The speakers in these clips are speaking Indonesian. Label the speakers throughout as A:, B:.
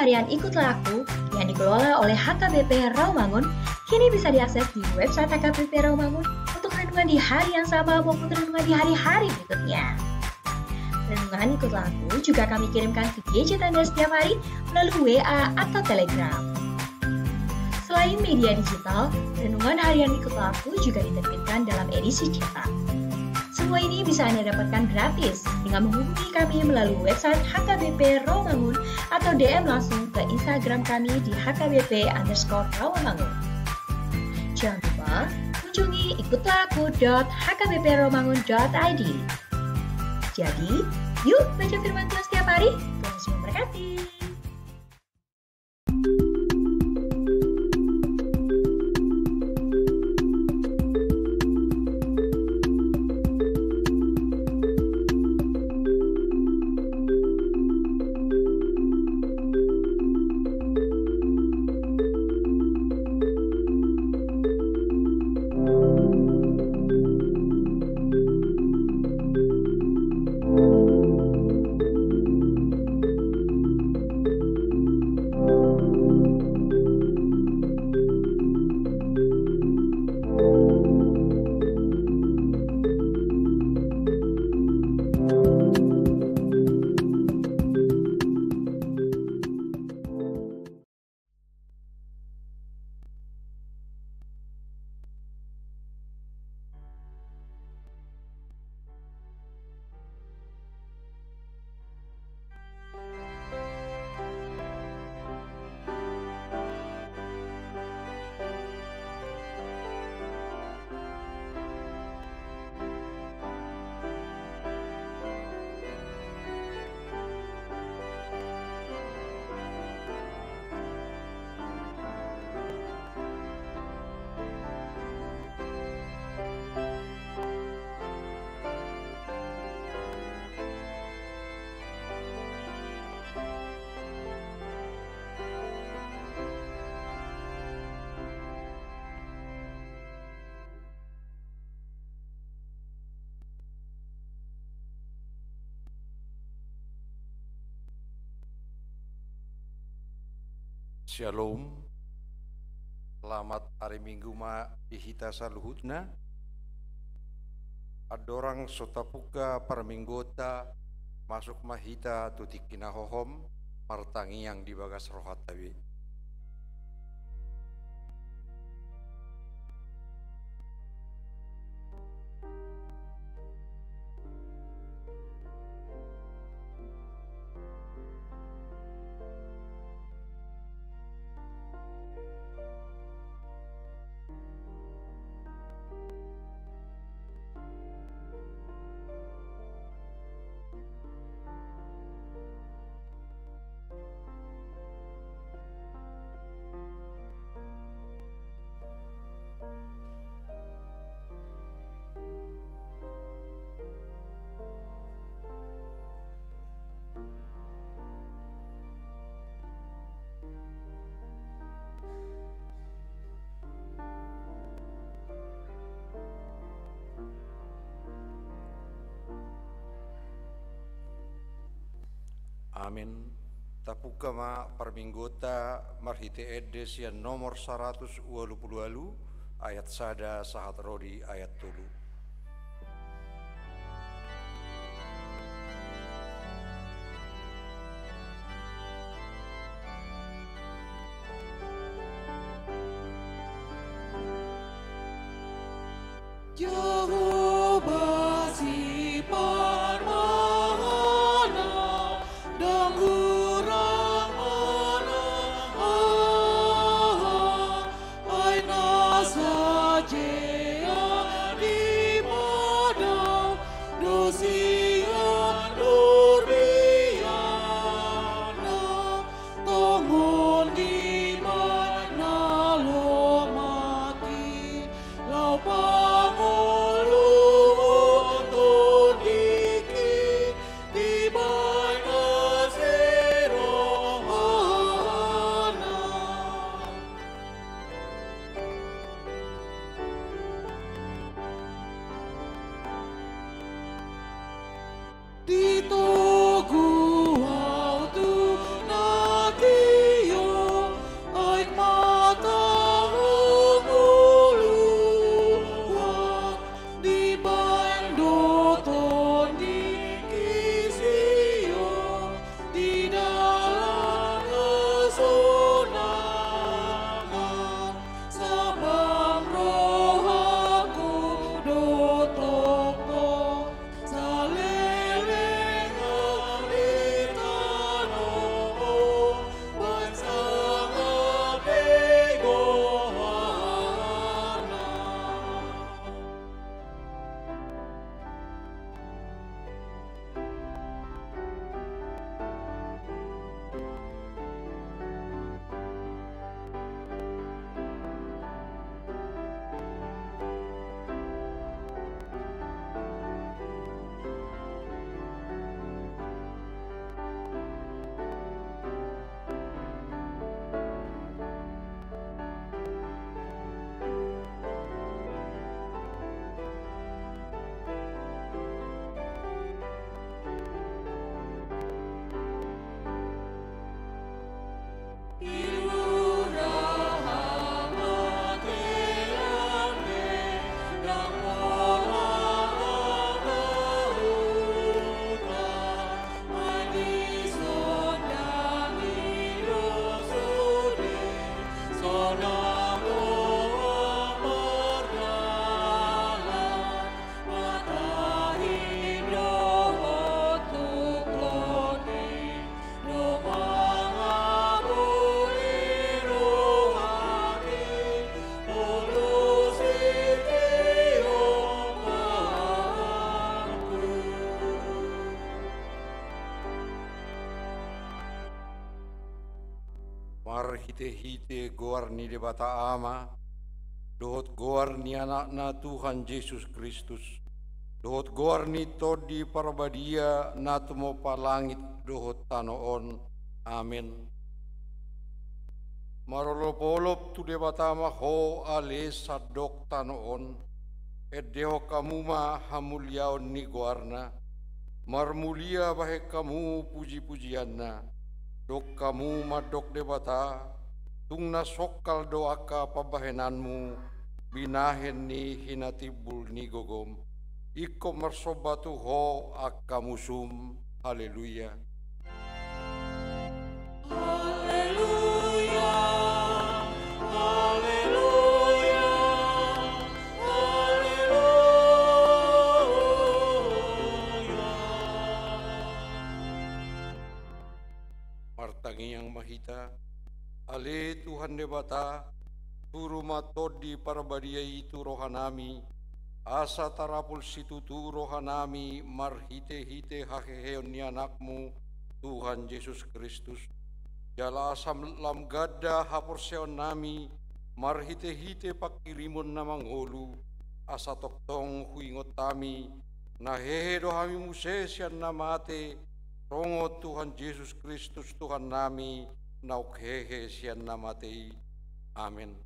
A: harian Ikutlah Aku yang dikelola oleh HKBP Rawamangun kini bisa diakses di website HKBP Rawamangun untuk renungan di hari yang sama maupun renungan di hari-hari berikutnya. Renungan Ikutlah Aku juga kami kirimkan ke gadget Anda setiap hari melalui WA atau Telegram. Selain media digital, renungan harian Ikutlah Aku juga diterbitkan dalam edisi cetak. Semua ini bisa Anda dapatkan gratis dengan menghubungi kami melalui website HKBP Rawamangun atau DM langsung ke Instagram kami di HKBP_Rawamangun. Jangan lupa kunjungi ikutlahku.hkbprawamangun.id. Jadi, yuk baca firman Tuhan setiap hari. Tuhan Yesus memberkati.
B: Shalom, selamat hari Minggu ma ihita saluhutna. Adorang sotapuka parminggota masuk mahita tutikina hohom martangi yang dibagas rohat tabi. Amin. Tapuka ma parminggota marhite edes yang nomor 120 ayat sada sahat rodi ayat tulu.
C: Jehovah si parmahana dan gurang ana aina saja di padang dosia durbiana tomun di mana lo mati lau pangulu
B: marhite-hite goar ni debata ama, dohot goar ni anakna Tuhan Yesus Kristus, dohot goar ni todi parbadia natumo palangit dohot tanoon, amin. Marolop-olop tu debatama ho ale sadok tanoon, eddeho kamuma hamulyaon ni goarna, marmulia bahe kamu puji-pujianna, dok kamu madok debata, tungna sokal doaka pabahenanmu, binahen ni hinatibul ni gogom, iko marsobatu ho akamusum, haleluya.
C: Haleluya, haleluya, haleluya.
B: Martangi yang mahita, ale Tuhan debata, turu matodi parbadia itu rohanami, asa tarapul situtu rohanami, marhite-hite haheheon ni anakmu, Tuhan Yesus Kristus. Jala asam lam gada haporseon nami, marhite-hite pakirimun namang olu, asa toktong huingot tami, nahehe dohami musesian namate, rongo Tuhan Yesus Kristus Tuhan nami, naukhehe sian namatei. Amin.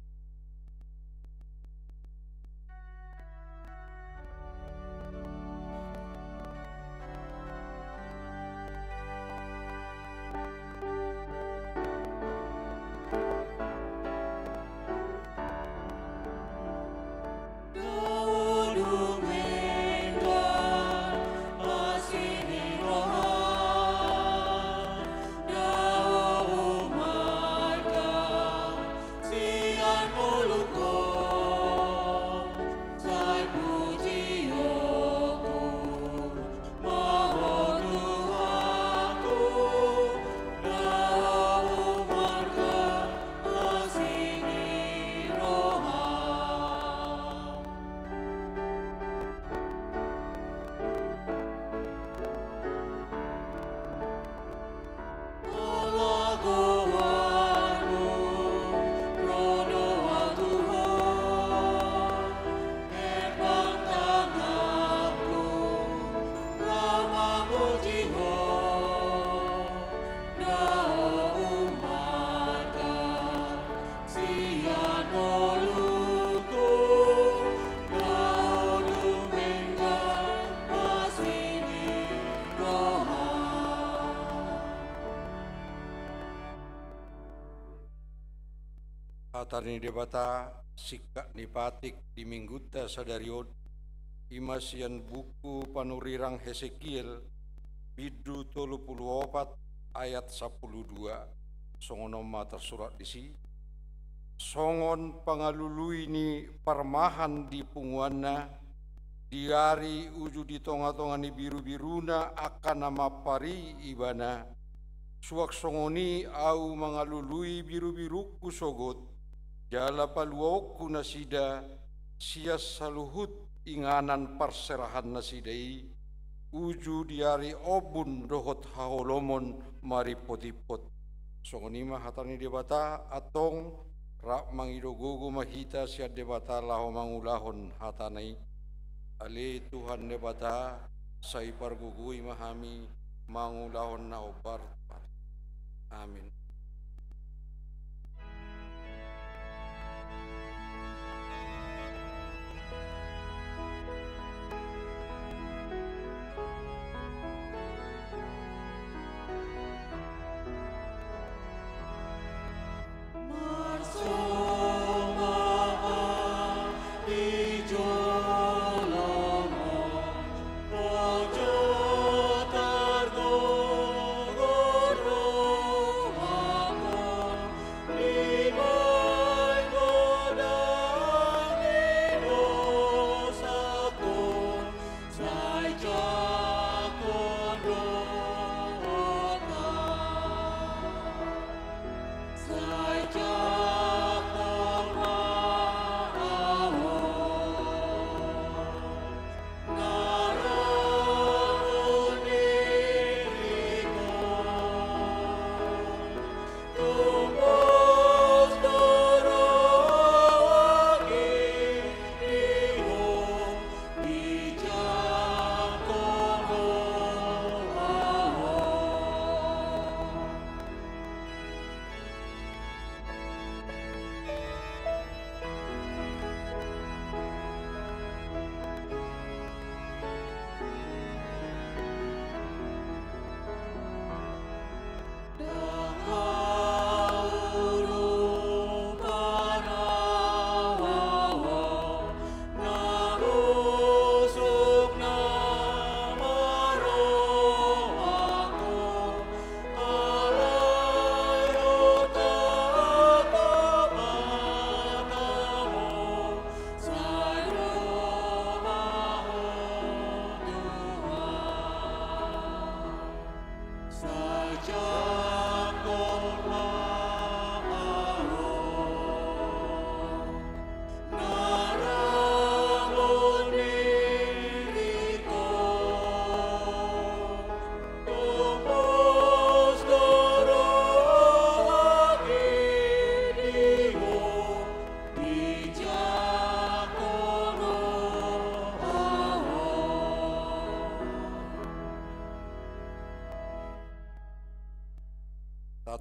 B: Atani debata sikak nipatik di mingguta sadarion imasian buku panurirang Hesekiel bidu 34 ayat 12 songonoma tersurat di si songon pangalului ni parmahan di punguanna diari uju di tonga-tonga ni biru-biruna akan nama pari ibana suak songoni au mangalului biru-biruku sogot jala paluoku nasida sias saluhut inganan perserahan nasidai uju diari obun dohot haholomon maripotipot songonima hatani debata atong rak mangidogogo mahita siat debata laho mangulahon hatanai ale Tuhan debata sai pargugui mahami mangulahon na obar amin.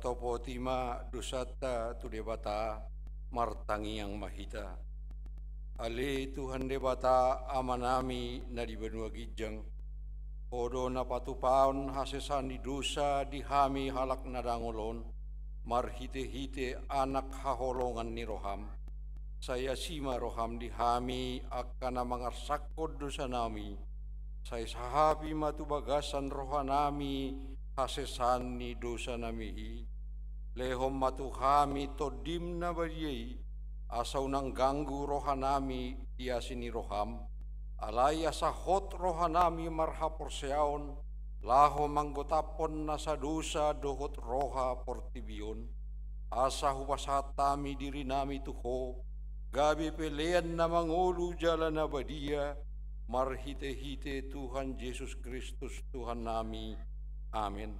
B: topo tima dosata tu debata martangi yang mahita. Ale Tuhan debata amanami na di benua gijang. Odo na patupaon hasesan di dosa dihami halak nadangolon. Marhite-hite anak haholongan ni roham. Saya sima roham dihami akan mangarsakod dosa nami. Saya sahabi matu bagasan rohanami hasesan ni dosa nami. Lehom matu kami todim na bariyai. Asaw nang ganggu rohanami dia sini roham. Alaya sahot rohanami marhaporseaon. Laho manggotapon nasa dosa dohot roha portibion. Asa hupasatami diri nami tuho. Gabi pelean na mangulu jalan abadia. Marhite-hite Tuhan Yesus Kristus Tuhan nami. Amin.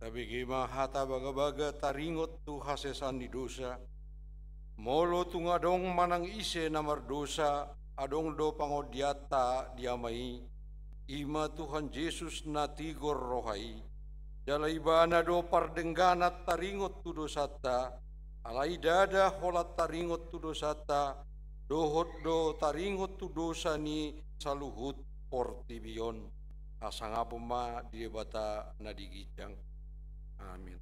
B: Tapi gima hata baga-baga taringot tu hasesan di dosa. Molo tu ngadong manang ise namar dosa, adong do pangodiata diamai. Ima Tuhan Yesus na tigor rohai. Jalai bana do pardengganat taringot tu dosata. Alai dada holat taringot tu dosata. Dohot do taringot tu dosa ni saluhut portibion. Asangapuma diebata na digijang. Amin.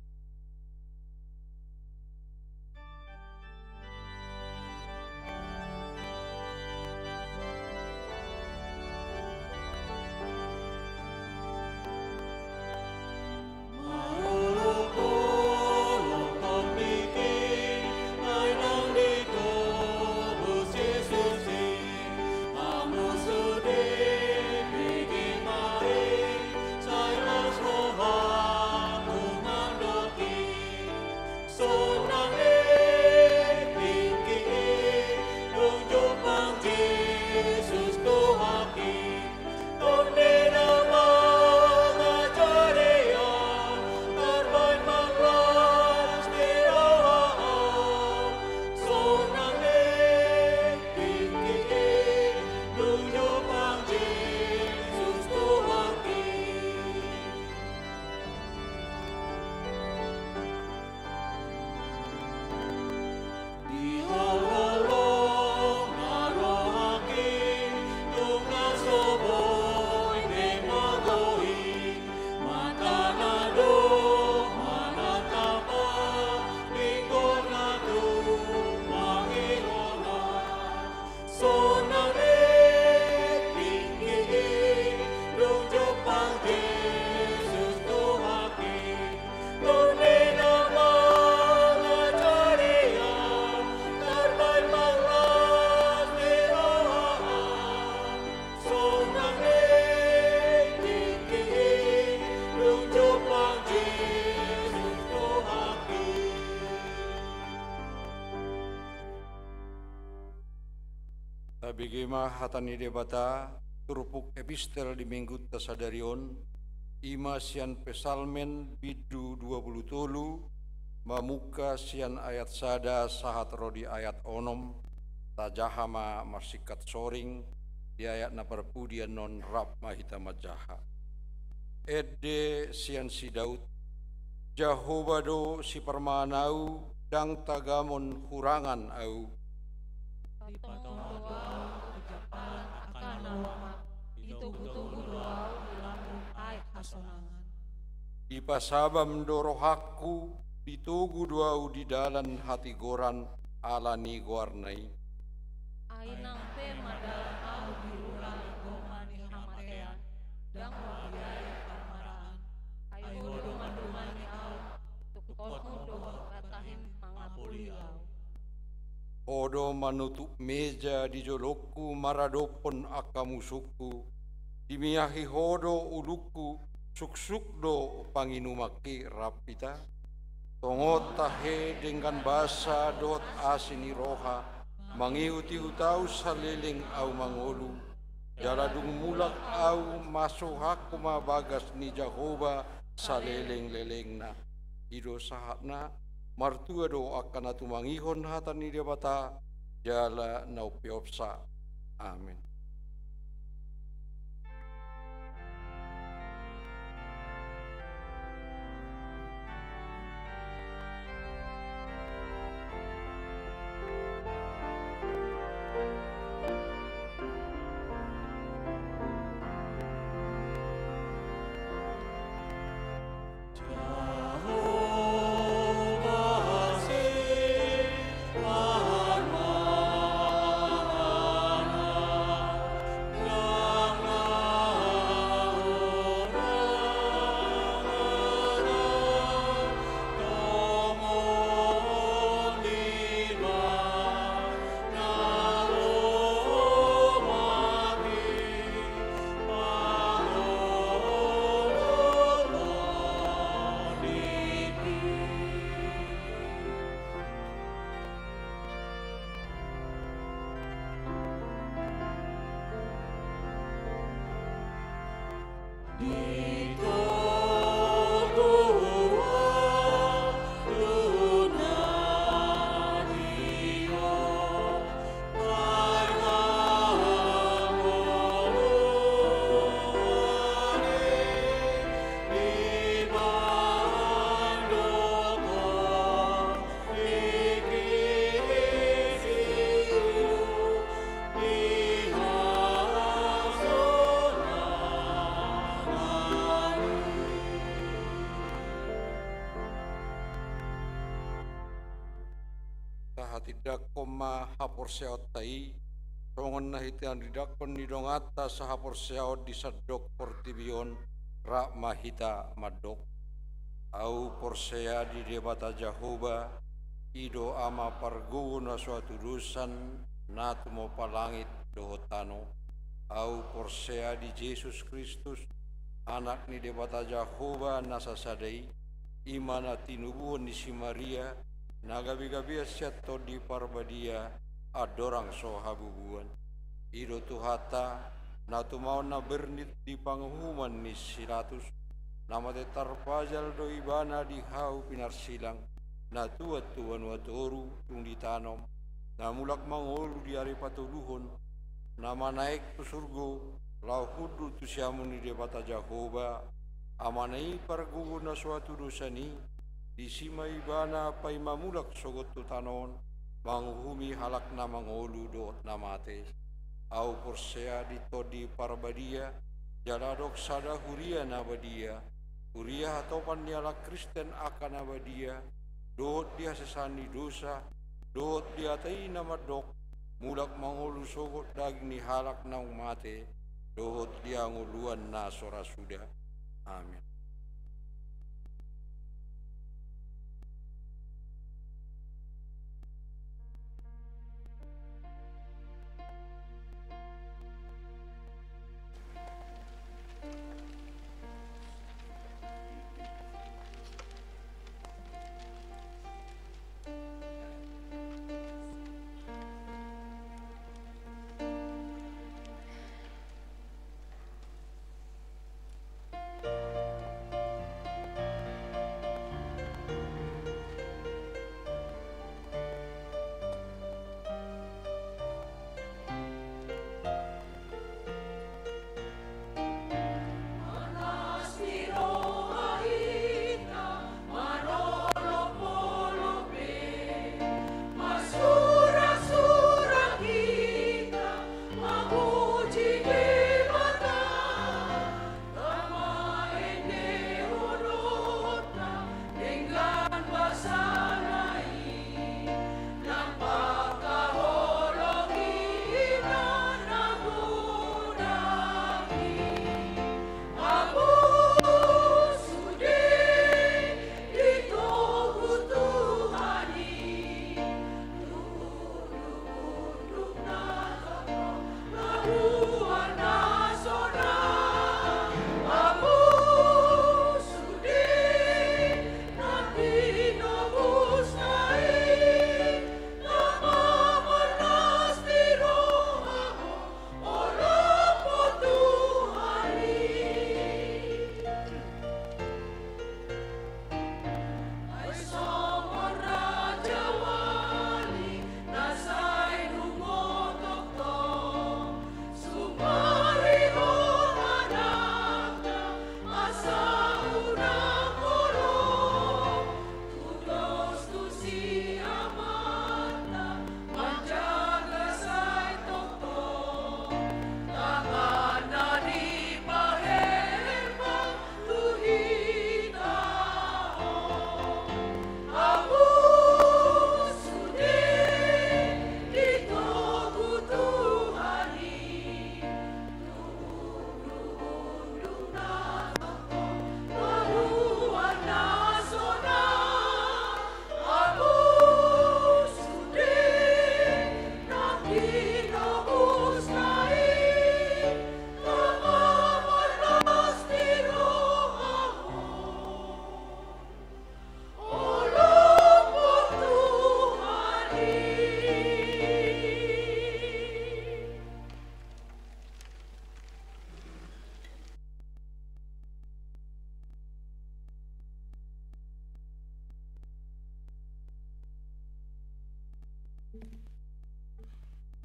B: Bagaimana hatani debata turupuk epistel di minggu tasadarion ima sian pesalmen bidu 20 mamuka sian ayat sada sahat rodi ayat onom tajahama marsikat soring di ayat na perpudian non rap mahita majaha ede sian si Daud Jahobado si permanau dang tagamon hurangan au di pasabam dorohaku ditugu duau di dalan hati goran alani guarnai
D: ainang pe madalang au diulang gomani hamatean dang wabiai parmaraan ayo dumani au tukotmu do katahim mangapuliau
B: Odo manutup meja di joloku maradopon akamusuku. Dimiahi hodo uluku suksukdo panginumaki rapita. Tongot tahe dengan basa dot asini roha. Mangiuti utau saliling au mangolu. Jaladung mulak au masuhaku mabagas ni Jahoba saleleng-lelengna. Ido sahatna martua do akan atu mangihon hatan ni dia bata jala nau piopsa. Amin. Tidak koma haporseot tai tongon na hitian didakon ni dongata sa haporseot di sadok portibion rak mahita madok au porsea di debata Jahoba ido ama pargu na suatu dusan natumo palangit dohotano au porsea di Yesus Kristus anak ni debata Jahoba nasasadai imana tinubuhon ni si Maria nagabi-gabi asyat to di parbadia adorang so habubuan ido tuhata na tumau na bernit di panghuman ni silatus nama tetar pajal do ibana di hau pinarsilang na tuat tuan watoru tung ditanom na mulak mangolu di ari patuluhon nama naik tu surgo lau hudu tu siamun di debata Jahoba amanai pargugu na suatu dosani di sima ibana pai mamulak sogot tu tanon manghumi halak na mangolu do namate au porsea di todi parbadia jaladok sada huria nabadia huria hatopan niala Kristen akan nabadia dot dia sesani dosa dot dia tai nama dok mulak mangolu sogot daging ni halak na umate dot dia nguluan na sora sudah. Amin.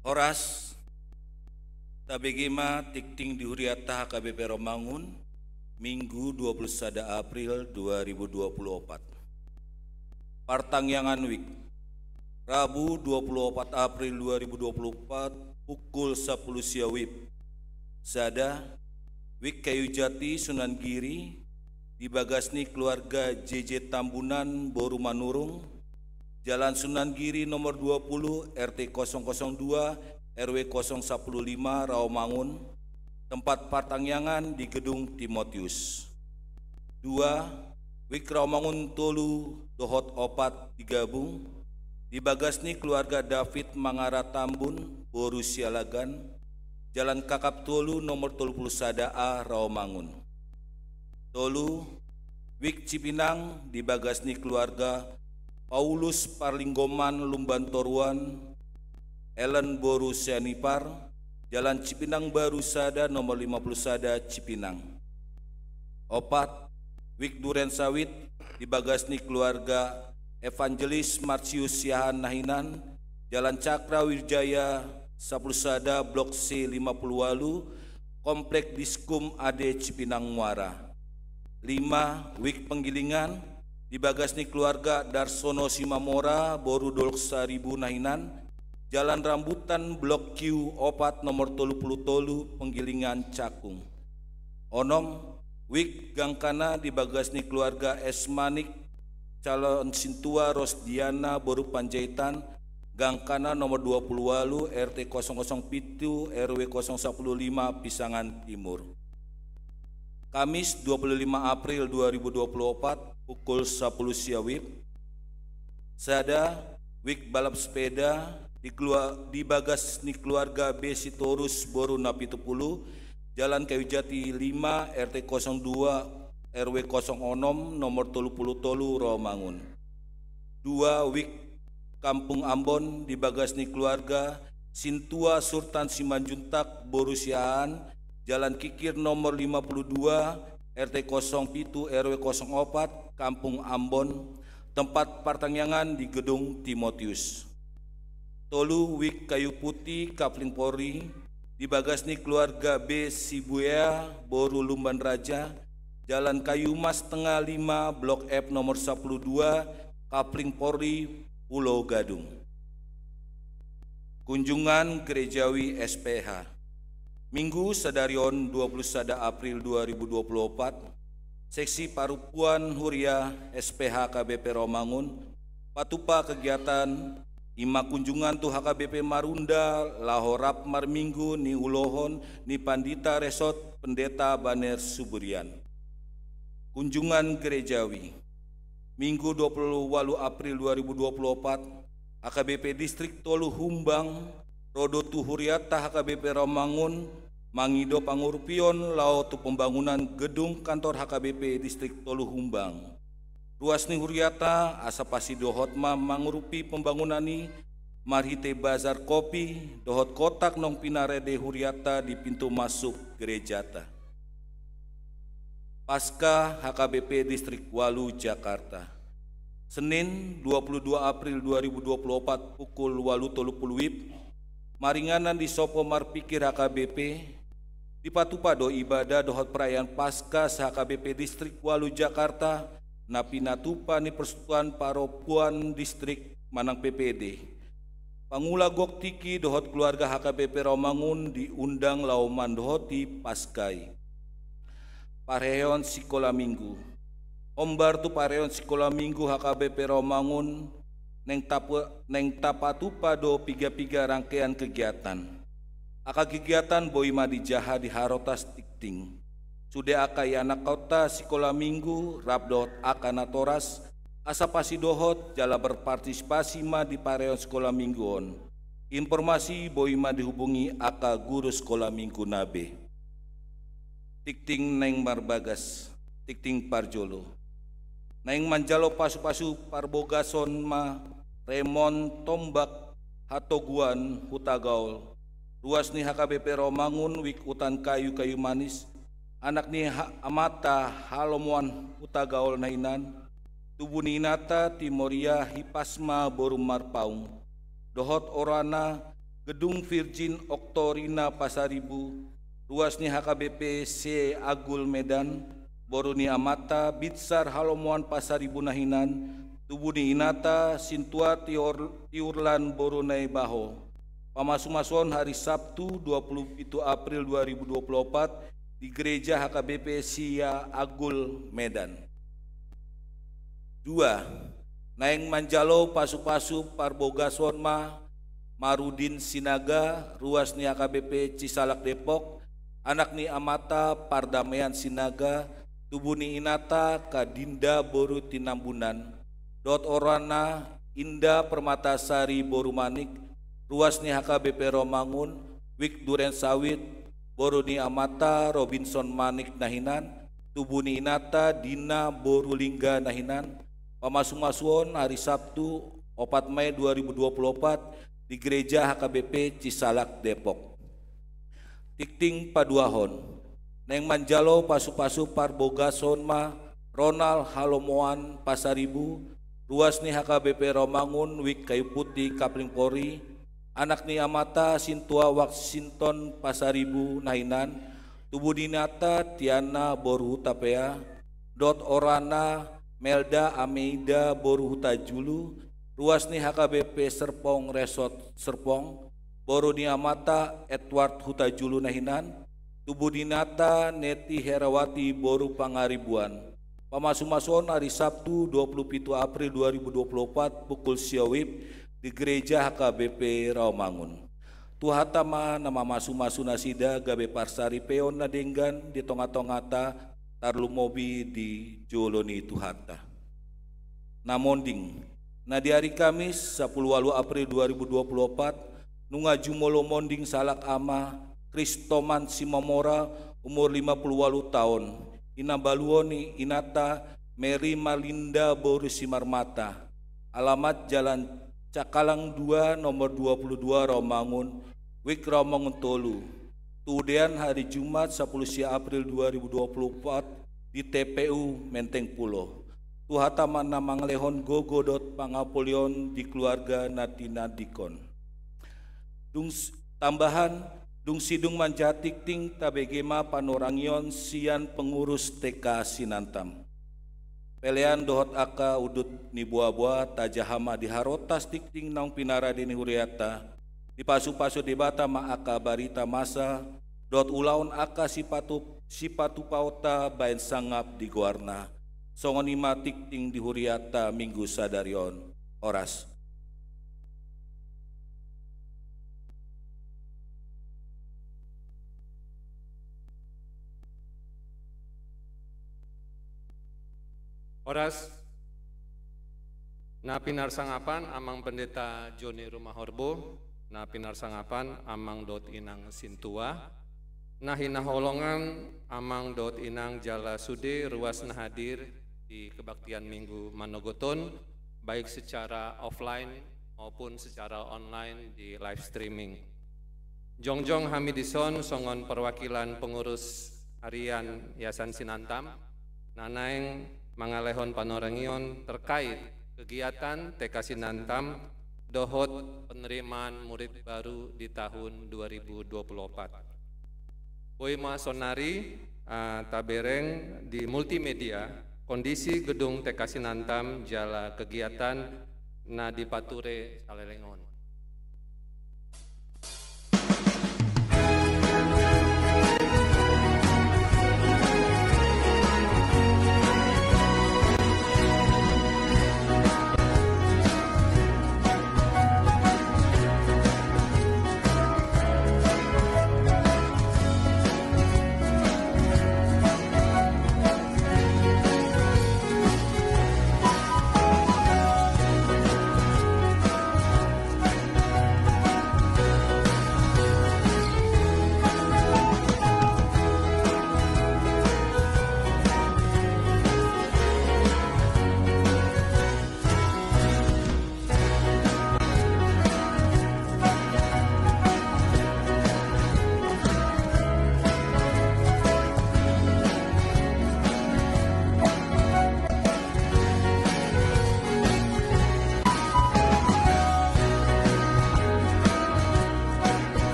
E: Horas tabegema tikting dihuriata HKBP Romangun Minggu 21 April 2024. Partangyangan Wik Rabu 24 April 2024 pukul 10 siawib. Sada Wik Kayu Jati Sunan Giri dibagasni keluarga JJ Tambunan Boru Manurung, Jalan Sunan Giri nomor 20 RT 002 RW 015 Rawamangun, tempat partangyangan di Gedung Timotius. 2. Wik Rawamangun Tolu Dohot Opat digabung dibagasni keluarga David Mangara Tambun Boru Sialagan, Jalan Kakap Tolu nomor 31 A Rawamangun. Tolu Wik Cipinang dibagasni keluarga Paulus Parlinggoman Lumbantoruan, Ellen Boru Sianipar, Jalan Cipinang Baru Sada nomor 50 Sada Cipinang. 4. Wik Duren Sawit dibagasni keluarga Evangelis Marcius Siahan Nahinan, Jalan Cakra Wirjaya 10 Sada Blok C 50 Walu, Komplek Diskum AD Cipinang Muara. 5. Wik Penggilingan dibagasni keluarga Darsono Simamora Boru Dolok Saribu Nahinan, Jalan Rambutan Blok Q Opat nomor 30 Tolu Penggilingan Cakung. 6. Wik Gangkana dibagasni keluarga Esmanik Calon Sintua Rosdiana Boru Panjaitan, Gangkana nomor 20 Walu RT 007 RW 015 Pisangan Timur. Kamis 25 April 2024 pukul 10 siawib. Sada Wik Balap Sepeda dibagasni keluarga B Sitorus Boru Napitupulu, Jalan Kayu Jati 5 RT 02 RW 06 nomor 30 Tolu Rawamangun. 2. Wik Kampung Ambon dibagasni keluarga Sintua Sultan Simanjuntak Boru Siahan, Jalan Kikir nomor 52 RT 07 RW 04 Kampung Ambon, tempat partangyangan di Gedung Timotius. Tolu Wik Kayu Putih Kapling Polri dibagasni keluarga B Sibuya Boru Lumban Raja, Jalan Kayu Mas Tengah 5 Blok F nomor 12 Kapling Polri Pulau Gadung. Kunjungan Gerejawi SPH Minggu Sadarion 21 April 2024, Seksi Parupuan Huria SPH HKBP Romangun, patupa kegiatan Ima kunjungan tu HKBP Marunda Lahorap Marminggu ni Ulohon ni Pandita Resort Pendeta Baner Suburian. Kunjungan Gerejawi Minggu 28 April 2024, HKBP Distrik Tolu Humbang Rodo Tuhuriata HKBP Romangun mangido pangurupion lao tu pembangunan gedung kantor HKBP Distrik Tolu Humbang. Ruas ni Huriata asapasi dohot mangurupi pembangunani marhite bazar kopi dohot kotak nong pinarede Huriata di pintu masuk gerejata. Pasca HKBP Distrik Walu Jakarta. Senin 22 April 2024 pukul 8.30 WIB. Maringanan di Sopo Marpikir HKBP di Patupado ibadah dohot perayaan Pasca HKBP Distrik Walu Jakarta napi natupa ni Persatuan Paropuan Distrik Manang PPD. Pangula Goktiki dohot keluarga HKBP Romangun diundang lauman dohoti Paskai. Pareon Sekolah Minggu. Ombar tu pareon Sekolah Minggu HKBP Romangun neng tapatupa do piga-piga rangkaian kegiatan. Aka kegiatan boima di Jaha di Harotas Tikting. Sudah akai anak kota Sekolah Minggu Rabdot Akanatoras asapasi dohot jala berpartisipasi ma di pareon Sekolah Mingguon. Informasi boima dihubungi aka guru Sekolah Minggu Nabe. Tikting neng Marbagas, Tikting Parjolo. Neng manjalo pasu-pasu parbogason ma Remon Tombak Hatoguan Hutagaul. Ruas ni HKBP Romangun Wik Utan Kayu-Kayu Manis. Anak ni Amata Halomuan Hutagaul Nainan. Tubuh Ninata Timoria Hipasma Borum Marpaung. dohot orana Gedung Virgin Oktorina Pasaribu, ruasni HKBP C Agul Medan, boruni Amata, Bitsar Halomoan Pasaribu Nahinan, Tubuni Inata, Sintua Tiurlan Borunai Baho. Pamasumason hari Sabtu 27 April 2024 di Gereja HKBP Sia Agul Medan. 2. Naeng Manjalo Pasu-Pasu Parboga Sonma Marudin Sinaga, ruas ni HKBP Cisalak Depok, anak ni Amata Pardamaian Sinaga, tubuh ni Inata Kadinda Boru Tinambunan, dot orana Indah Permatasari Boru Manik, ruas ni HKBP Romangun, Wik Duren Sawit, Boru ni Amata Robinson Manik Nahinan, tubuh ni Inata Dina Boru Lingga Nahinan, pamasung-masuon hari Sabtu 4 Mei 2024 di Gereja HKBP Cisalak Depok. Tikting Paduahon, Neng Manjalo Pasu-Pasu Parboga Sonma Ronald Halomoan Pasaribu, ruas ni HKBP Romangun Wik Kayu Putih Kapling Pori, anak ni Amata Sintua Waksinton Pasaribu Nahinan, tubuh dinata Tiana Boru Tapea, dot orana Melda Ameida Boru Hutajulu, ruas ni HKBP Serpong Resort Serpong, boru ni Amata Edward Hutajulu Nahinan, tubuh dinata Neti Herawati Boru Pangaribuan. Pamasumason hari Sabtu 27 April 2024 pukul siawip di Gereja HKBP Rawamangun. Tuhatama nama masu-masu nasida gabe parsari peon nadenggan di tonga-tongata tarlumobi di Joloni Tuhata. Namonding nah di hari Kamis 10 April 2024 nunga jumolo monding salak ama Kristoman Simomora umur 58 tahun inabaluoni Inata Mary Malinda Boru Simarmata, alamat Jalan Cakalang 2 nomor 22 Romangun Wik Romangun Tolu, tudean hari Jumat 10 April 2024 di TPU Menteng Pulo. Tuhatama namang lehon gogodot pangapolion di keluarga Natina Dikon. Tambahan dung sidung manjatik ting tabegema panorangion sian pengurus TK Sinantam. Pelean dohot aka udut ni buah-buah tajahama di harotas tikting naung pinara dini huriata. Di pasu-pasu debata ma aka barita masa dot ulaun aka sipatu pauta bain sangap di guarna. Songon ima tikting di huriata minggu sadarion oras.
F: Oras na pinarsangapan amang pendeta Joni Rumahorbo, na pinarsangapan amang dot inang Sintua, na hinaholongan amang dot inang Jala Sude ruas na hadir di kebaktian Minggu Manogoton, baik secara offline maupun secara online di live streaming. Jongjong Hamidison songon perwakilan pengurus harian Yayasan Sinantam, nanaeng mangalehon panorangion terkait kegiatan TK Sinantam dohot penerimaan murid baru di tahun 2024. Poema sonari tabereng di multimedia kondisi gedung TK Sinantam jala kegiatan na dipature Salelengon.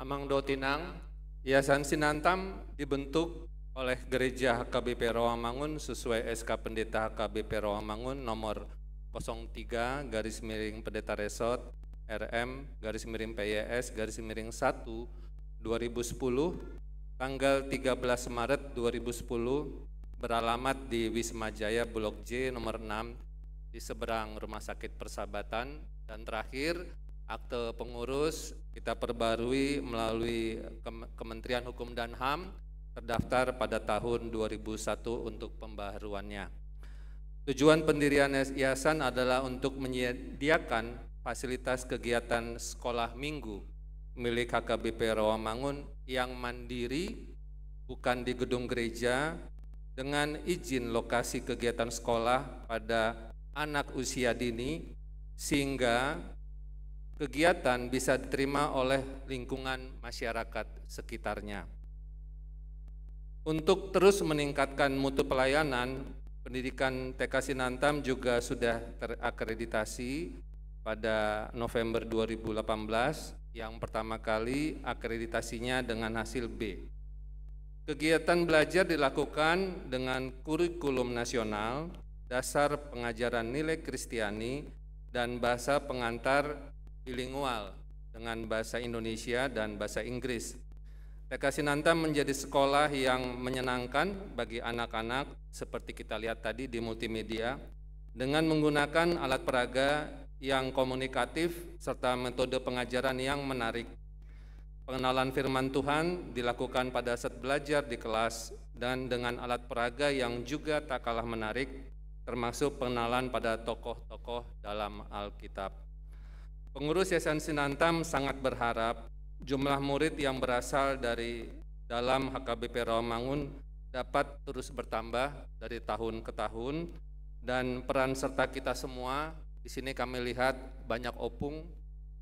F: Amang Dotinang, Yayasan Sinantam dibentuk oleh Gereja HKBP Rawamangun sesuai SK Pendeta HKBP Rawamangun nomor 03 Pendeta Resort RM PYS 1 2010 tanggal 13 Maret 2010 beralamat di Wisma Jaya Blok J nomor 6 di seberang Rumah Sakit Persahabatan, dan terakhir akte pengurus kita perbarui melalui Kementerian Hukum dan HAM terdaftar pada tahun 2001 untuk pembaharuannya. Tujuan pendirian yayasan adalah untuk menyediakan fasilitas kegiatan sekolah minggu milik HKBP Rawamangun yang mandiri, bukan di gedung gereja, dengan izin lokasi kegiatan sekolah pada anak usia dini, sehingga kegiatan bisa diterima oleh lingkungan masyarakat sekitarnya. Untuk terus meningkatkan mutu pelayanan, pendidikan TK Sinantam juga sudah terakreditasi pada November 2018, yang pertama kali akreditasinya dengan hasil B. Kegiatan belajar dilakukan dengan kurikulum nasional, dasar pengajaran nilai Kristiani, dan bahasa pengantar bilingual dengan bahasa Indonesia dan bahasa Inggris. TK Sinantam menjadi sekolah yang menyenangkan bagi anak-anak seperti kita lihat tadi di multimedia, dengan menggunakan alat peraga yang komunikatif serta metode pengajaran yang menarik. Pengenalan firman Tuhan dilakukan pada saat belajar di kelas dan dengan alat peraga yang juga tak kalah menarik, termasuk pengenalan pada tokoh-tokoh dalam Alkitab. Pengurus Yayasan Sinantam sangat berharap jumlah murid yang berasal dari dalam HKBP Rawamangun dapat terus bertambah dari tahun ke tahun, dan peran serta kita semua. Di sini kami lihat banyak opung,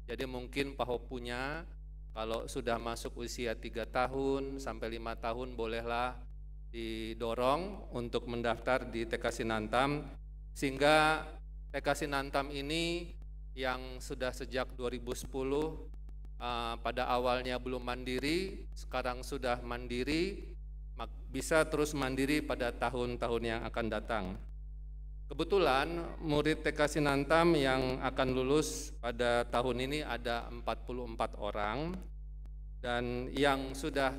F: jadi mungkin pahopunya kalau sudah masuk usia 3 tahun sampai 5 tahun bolehlah didorong untuk mendaftar di TK Sinantam, sehingga TK Sinantam ini yang sudah sejak 2010 pada awalnya belum mandiri, sekarang sudah mandiri, bisa terus mandiri pada tahun-tahun yang akan datang. Kebetulan murid TK Sinantam yang akan lulus pada tahun ini ada 44 orang, dan yang sudah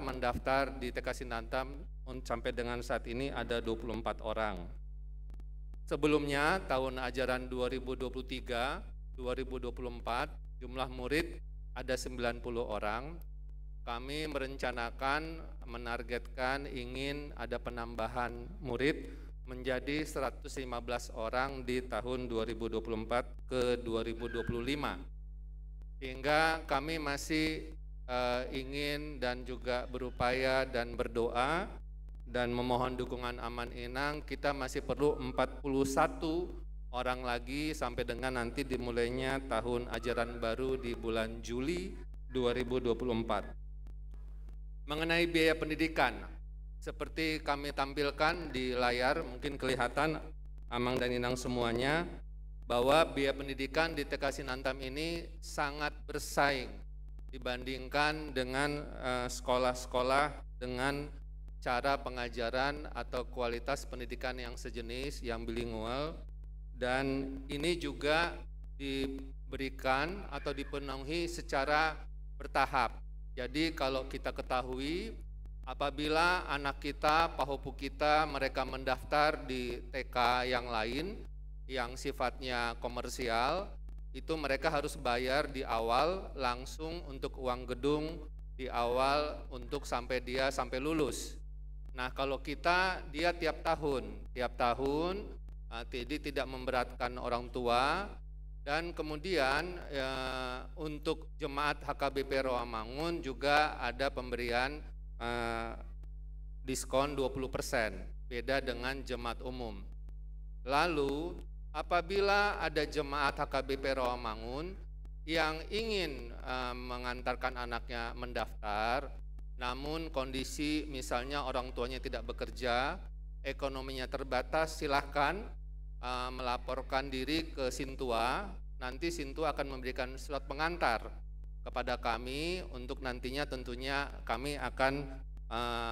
F: mendaftar di TK Sinantam sampai dengan saat ini ada 24 orang. Sebelumnya tahun ajaran 2023-2024 jumlah murid ada 90 orang. Kami merencanakan, menargetkan ingin ada penambahan murid menjadi 115 orang di tahun 2024 ke 2025. Sehingga kami masih ingin dan juga berupaya dan berdoa dan memohon dukungan Aman Inang, kita masih perlu 41 orang lagi sampai dengan nanti dimulainya tahun ajaran baru di bulan Juli 2024. Mengenai biaya pendidikan, seperti kami tampilkan di layar, mungkin kelihatan Amang dan Inang semuanya, bahwa biaya pendidikan di TK Sinantam ini sangat bersaing dibandingkan dengan sekolah-sekolah dengan cara pengajaran atau kualitas pendidikan yang sejenis, yang bilingual. Dan ini juga diberikan atau dipenuhi secara bertahap. Jadi kalau kita ketahui, apabila anak kita, pahopu kita, mereka mendaftar di TK yang lain yang sifatnya komersial, itu mereka harus bayar di awal langsung untuk uang gedung di awal untuk sampai lulus. Nah kalau kita, dia tiap tahun, jadi tidak memberatkan orang tua. Dan kemudian untuk jemaat HKBP Rawamangun juga ada pemberian diskon 20%, beda dengan jemaat umum. Lalu apabila ada jemaat HKBP Rawamangun yang ingin mengantarkan anaknya mendaftar, namun kondisi misalnya orang tuanya tidak bekerja, ekonominya terbatas, silahkan melaporkan diri ke Sintua. Nanti Sintua akan memberikan surat pengantar kepada kami untuk nantinya tentunya kami akan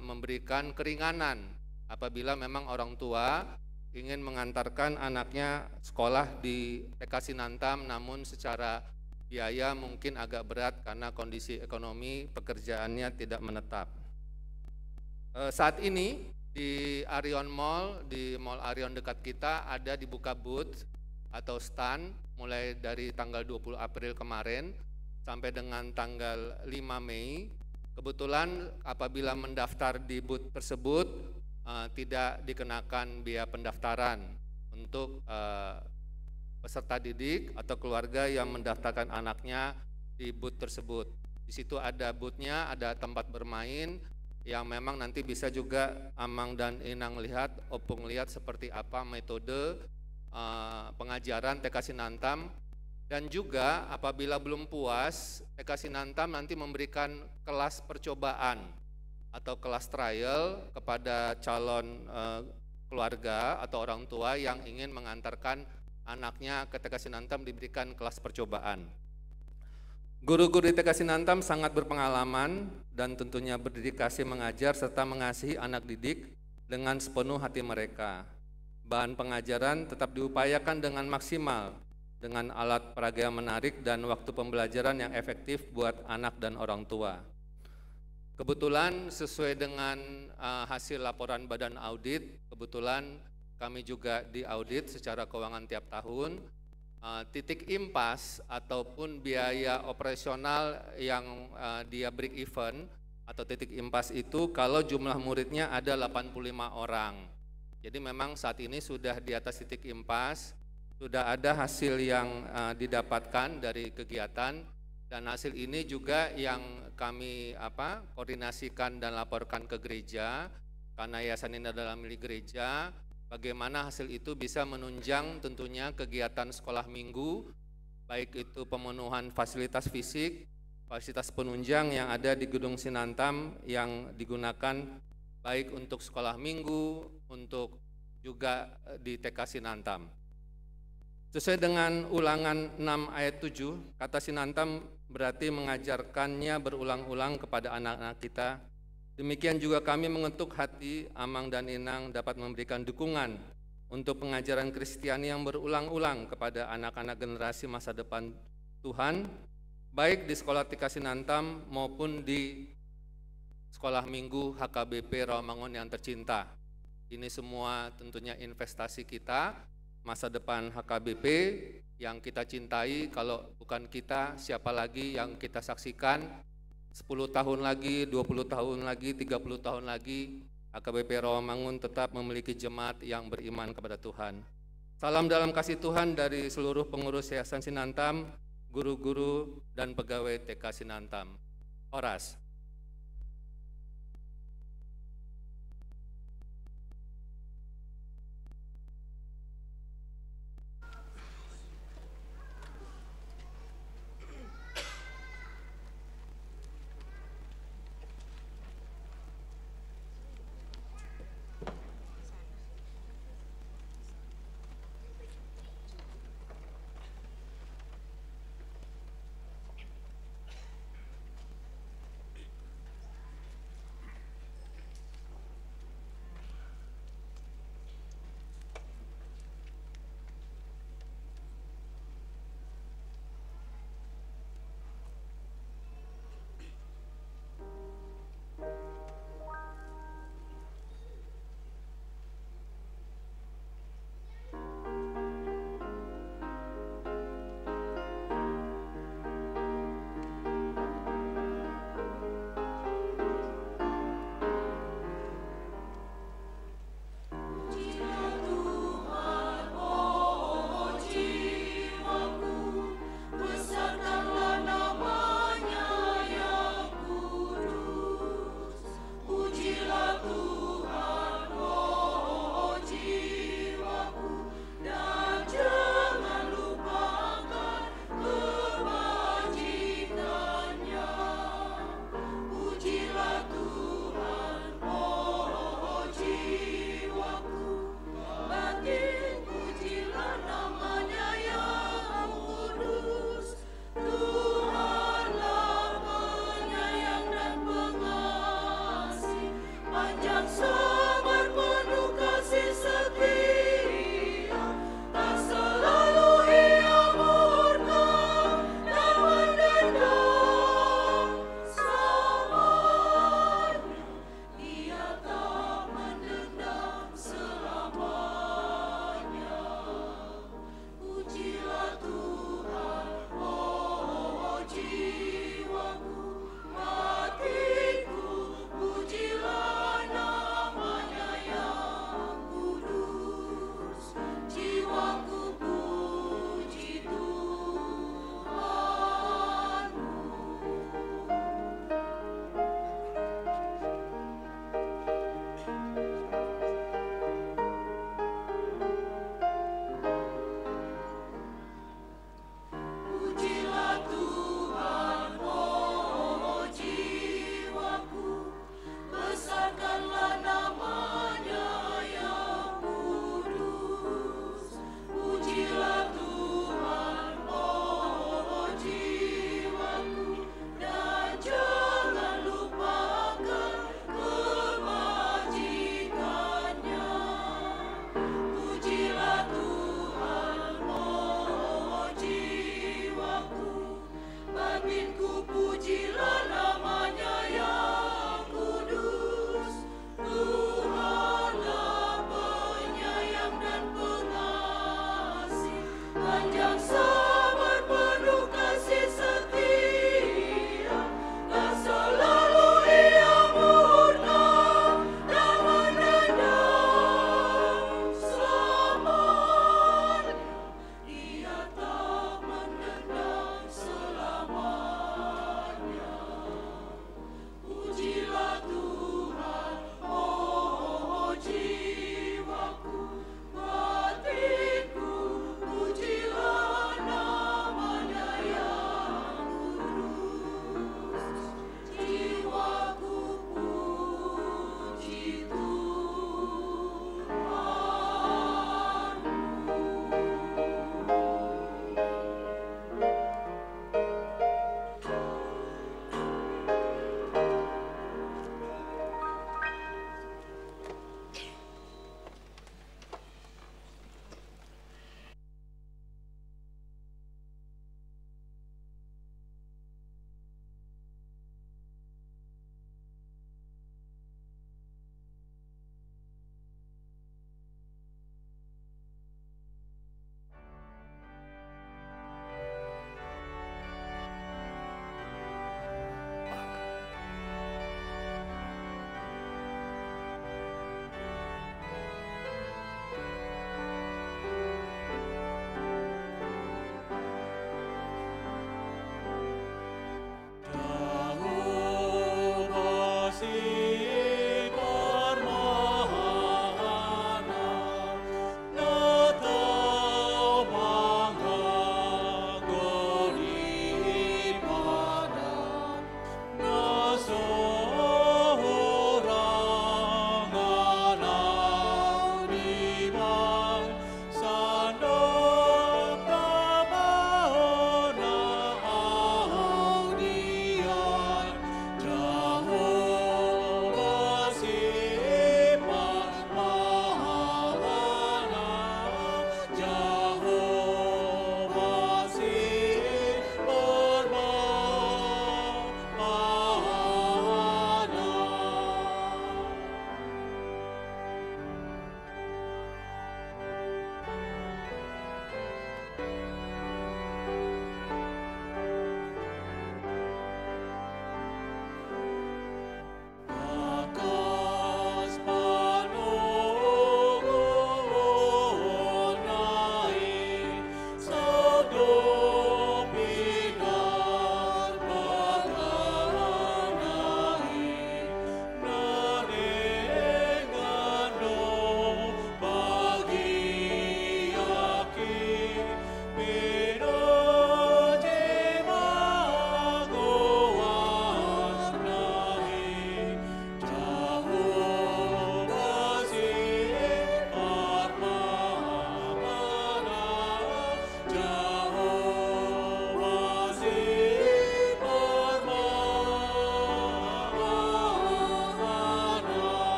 F: memberikan keringanan apabila memang orang tua ingin mengantarkan anaknya sekolah di TK Sinantam, namun secara biaya mungkin agak berat karena kondisi ekonomi pekerjaannya tidak menetap. Saat ini di Arion Mall, di Mall Arion dekat kita ada dibuka booth atau stand mulai dari tanggal 20 April kemarin sampai dengan tanggal 5 Mei. Kebetulan apabila mendaftar di booth tersebut tidak dikenakan biaya pendaftaran untuk peserta didik atau keluarga yang mendaftarkan anaknya di booth tersebut. Di situ ada boothnya, ada tempat bermain yang memang nanti bisa juga Amang dan Inang lihat, Opung lihat seperti apa metode pengajaran TK Sinantam. Dan juga apabila belum puas, TK Sinantam nanti memberikan kelas percobaan atau kelas trial kepada calon keluarga atau orang tua yang ingin mengantarkan anaknya ke TK Sinantam, diberikan kelas percobaan. Guru-guru di TK Sinantam sangat berpengalaman dan tentunya berdedikasi mengajar serta mengasihi anak didik dengan sepenuh hati mereka. Bahan pengajaran tetap diupayakan dengan maksimal dengan alat peraga yang menarik dan waktu pembelajaran yang efektif buat anak dan orang tua. Kebetulan sesuai dengan hasil laporan Badan Audit, kebetulan kami juga diaudit secara keuangan tiap tahun. Titik impas ataupun biaya operasional yang dia break even atau titik impas itu kalau jumlah muridnya ada 85 orang. Jadi memang saat ini sudah di atas titik impas, sudah ada hasil yang didapatkan dari kegiatan. Dan hasil ini juga yang kami koordinasikan dan laporkan ke gereja, karena yayasan ini adalah milik gereja. Bagaimana hasil itu bisa menunjang tentunya kegiatan sekolah minggu, baik itu pemenuhan fasilitas fisik, fasilitas penunjang yang ada di Gedung Sinantam yang digunakan baik untuk sekolah minggu, untuk juga di TK Sinantam. Sesuai dengan ulangan 6 ayat 7, kata Sinantam berarti mengajarkannya berulang-ulang kepada anak-anak kita. Demikian juga kami mengetuk hati Amang dan Inang dapat memberikan dukungan untuk pengajaran Kristiani yang berulang-ulang kepada anak-anak generasi masa depan Tuhan, baik di sekolah TK Sinantam maupun di sekolah minggu HKBP Rawamangun yang tercinta. Ini semua tentunya investasi kita, masa depan HKBP yang kita cintai. Kalau bukan kita, siapa lagi yang kita saksikan 10 tahun lagi, 20 tahun lagi, 30 tahun lagi, HKBP Rawamangun tetap memiliki jemaat yang beriman kepada Tuhan. Salam dalam kasih Tuhan dari seluruh pengurus Yayasan Sinantam, guru-guru dan pegawai TK Sinantam. Oras.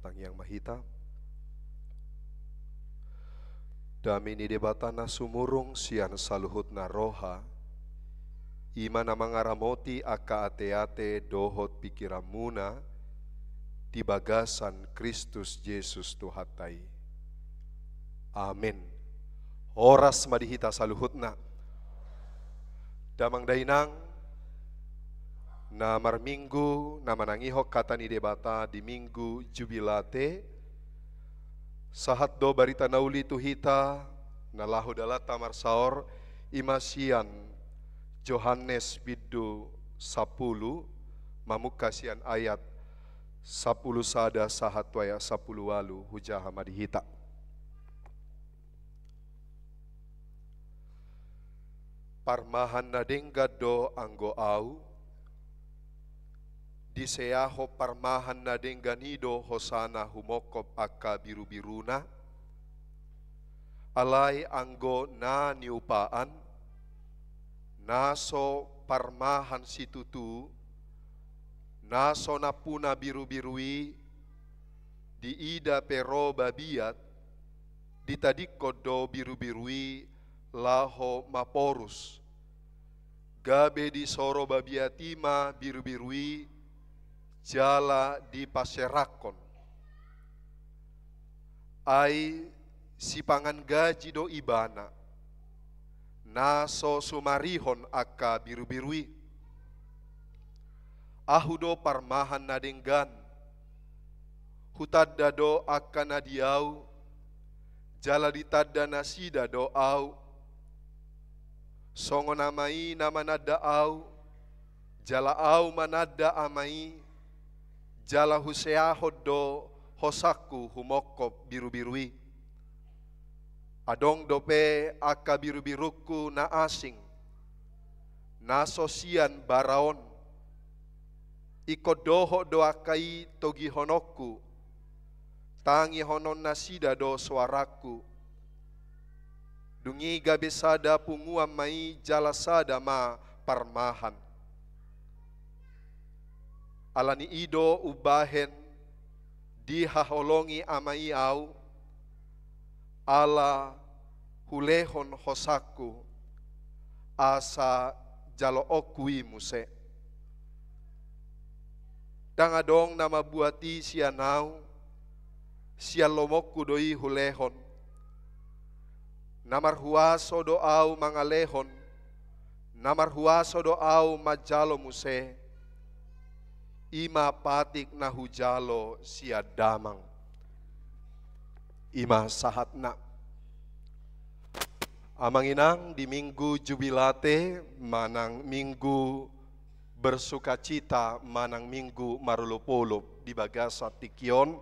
G: batang yang mahita. Dami ni debatana sumurung sian saluhutna roha, imana mangaramoti aka ate-ate dohot pikiramuna, di bagasan Kristus Yesus Tuhatai. Amin. Horas madihita saluhutna. Damang dainang na marminggu na manangihok kata ni debata di minggu jubilate sahat do barita nauli tuhita na lahu dalata marsaor imasian Yohanes biddu 10 mamukasian ayat 10 sada sahat waya 10 walu hujaha madihita. Parmahan na dengga do anggo au, diseaho parmahan na dengga nido hosana humokop aka biru-biruna, alai anggo na niupaan, naso parmahan situtu, naso napuna biru-birui, di ida pero babiat, ditadiko do biru-birui, laho maporus, gabe di soro babiatima biru-birui, jala di paserakon. Ai sipangan gaji do ibana, naso sumarihon aka biru-birui. Ahudo parmahan nadenggan, hutadda do aka nadiau, jala ditadda nasida do au, songo namai nama nada au, jala au manada amai, jala huseahod do hosaku humokop biru-birui. Adong dope aka biru-biruku na asing, na sosian baraon, ikut doho do akai togi honoku, tangi honon nasida do suaraku, dungi gabe sada punguam mai jala sada ma parmahan. Alani ido ubahen dihaholongi amai au, ala hulehon hosaku asa jalo okui muse. Dangadong nama buati sianau, sialomoku doi hulehon, namar huaso do au mangalehon, namar huaso do au majalo muse, ima patik na hujalo siadamang, ima sahatna. Amanginang di minggu jubilate, manang minggu bersukacita, manang minggu marulupulup di bagasa tikion,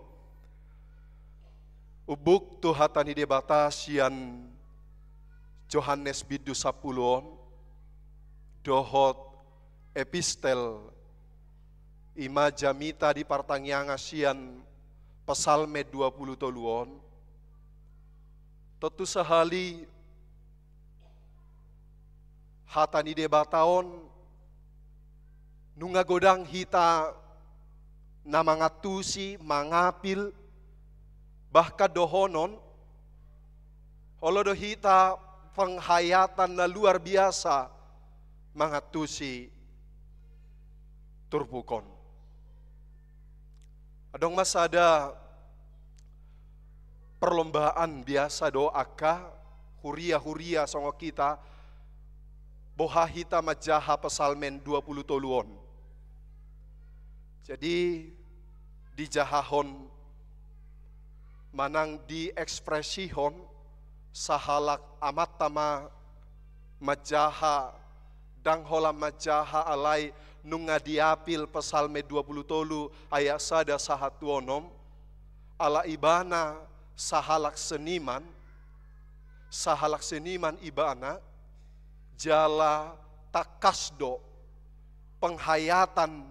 G: ubuk tuhatan di debata sian Yohanes biddu 10 dohot epistel ima jamita di partangyangan sian pasalme 20 toluon, tentu sehali hatani debataon nunga godang hita na mangatusi mangapil bahkan dohonon holodo hita penghayatan na luar biasa mangatusi turbukon. Adong masada perlombaan biasa doaka huria songo kita boha hita majaha pesalmen 20 toluon. Jadi di jahahon manang di ekspresihon sahalak amatama majaha dang hola majaha alai nunga diapil pesalme 20 tolu ayat sada sahatuonom ala ibana sahalak seniman ibana jala takasdo penghayatan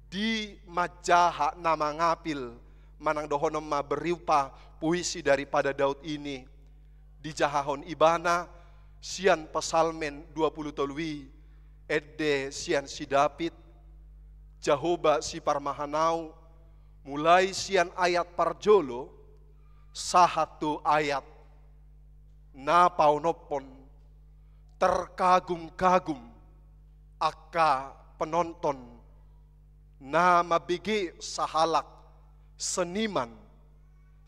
G: di majaha nama ngapil manang dohonom ma berupa puisi daripada Daud ini di jahahon ibana sian pesalmen 20 tolui edde sian si David Jahoba si parmahanau mulai sian ayat parjolo, sahatu ayat na paunopon terkagum-kagum aka penonton na mabigi sahalak seniman,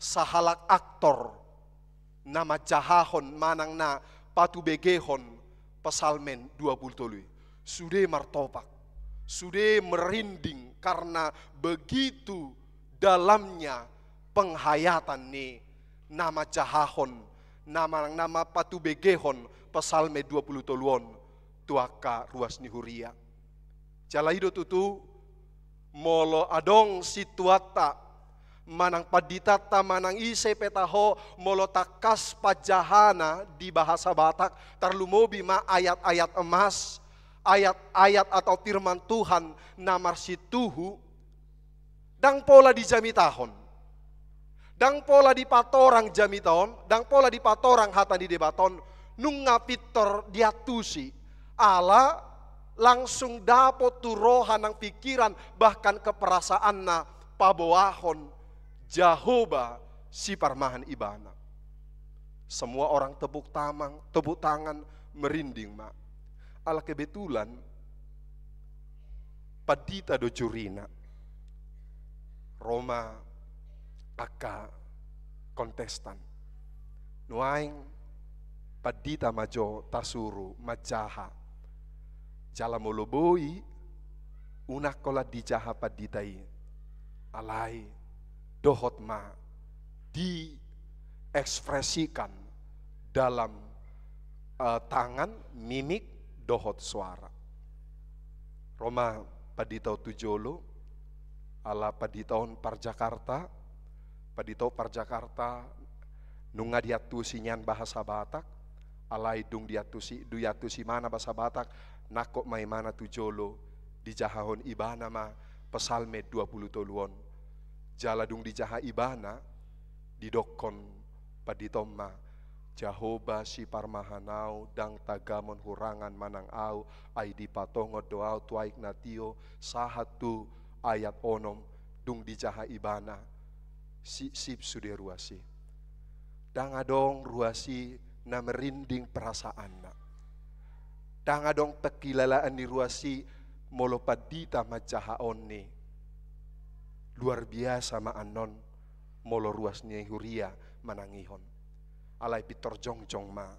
G: sahalak aktor na majahahon manang na patubegehon pesalmen 20 sudah martopak, sudah merinding karena begitu dalamnya penghayatan ni nama jahahon, nama patubegehon pesalme 20 toluon tuaka ruas ni huria. Jalaido tutu molo adong situata manang paditata manang ise petaho molo takas pajahana di bahasa Batak tarlumobi ma ayat-ayat emas, ayat-ayat atau firman Tuhan namar situhu dang pola di jamitahon, dang pola di patorang jamitahon, dang pola di patorang hata di debaton nunga pitor diatusi ala langsung dapot turohan ng pikiran bahkan keperasaan na paboahon Jehovah si parmahan ibana. Semua orang tepuk tangan merinding ma. Ala kebetulan padita do jurina Roma aka kontestan. Nuaing padita majo tasuru majaha. Jala moloboi unak kola dijaha paditai. Alai dohot ma diekspresikan dalam tangan, mimik, dohot suara. Roma paditau tujolo ala paditaon Parjakarta, paditau Parjakarta nunga diatusi nyan bahasa Batak, alai dung diatusi mana bahasa Batak, nakok mai mana tujolo di jahahon ibana ma pesalme 20 toluon. Jaladung di jaha ibana didokon paditoma Jehovah si parmahanau dang tagamon hurangan manang au ai di patongo doau tuaik natio sahatu ayat onom dung di jaha ibana si sip sude ruasi dang adong ruasi na merinding perasaanna dang adong tekilalaan ni ruasi molo padita majaha onni luar biasa maanon molo ruasnya huria manangihon alai pitor jongjong ma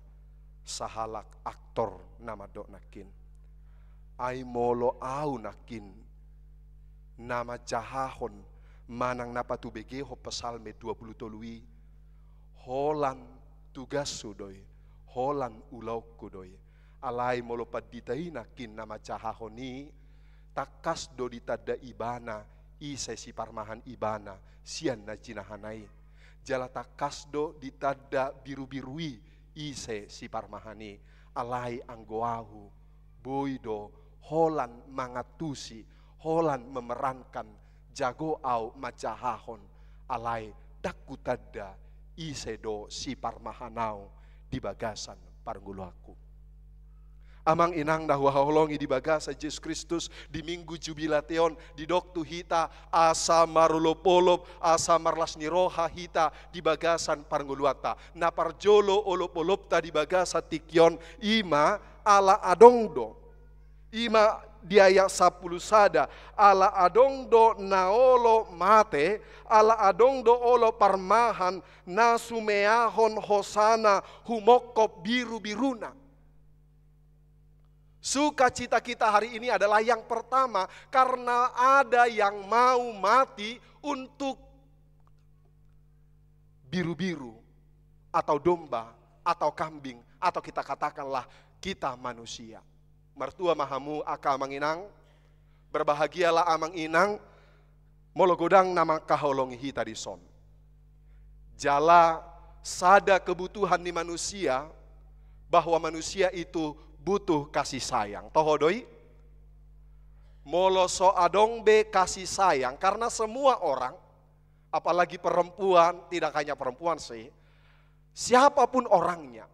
G: sahalak aktor nama dok nakin ai molo au nakin nama jahahon manang napa tu begeho pesalme 20 tolui holan tugas sudoi holan ulau kudoi alai molo paditai nakin nama jahahoni takas do ditada ibana ise si parmahan ibana sian na jinahanai jalata kasdo ditada biru-birui ise si parmahani alai anggoahu boido holan mangatusi holan memerankan jago au majahahon alai dakutada ise do si parmahanau di bagasan parnguluaku. Amang inang dahuaholongi di bagasa Yesus Kristus di minggu jubilateon di doktu hita asa marulopolop asa marlas niroha hita di bagasan parnguluata na parjolo olopolopta di bagasa tikyon ima ala adongdo ima diaya 10 sada ala adongdo naolo mate ala adongdo olo parmahan na sumeahon hosana humokop biru-biruna. Sukacita kita hari ini adalah yang pertama karena ada yang mau mati untuk biru-biru atau domba atau kambing atau kita katakanlah kita manusia. Mertua mahamu aka manginang, berbahagialah amang inang, mologodang nama kaholongi hita di son. Jala sada kebutuhan di manusia bahwa manusia itu butuh kasih sayang. Tohodoi molo so adong be kasih sayang karena semua orang apalagi perempuan, tidak hanya perempuan sih, siapapun orangnya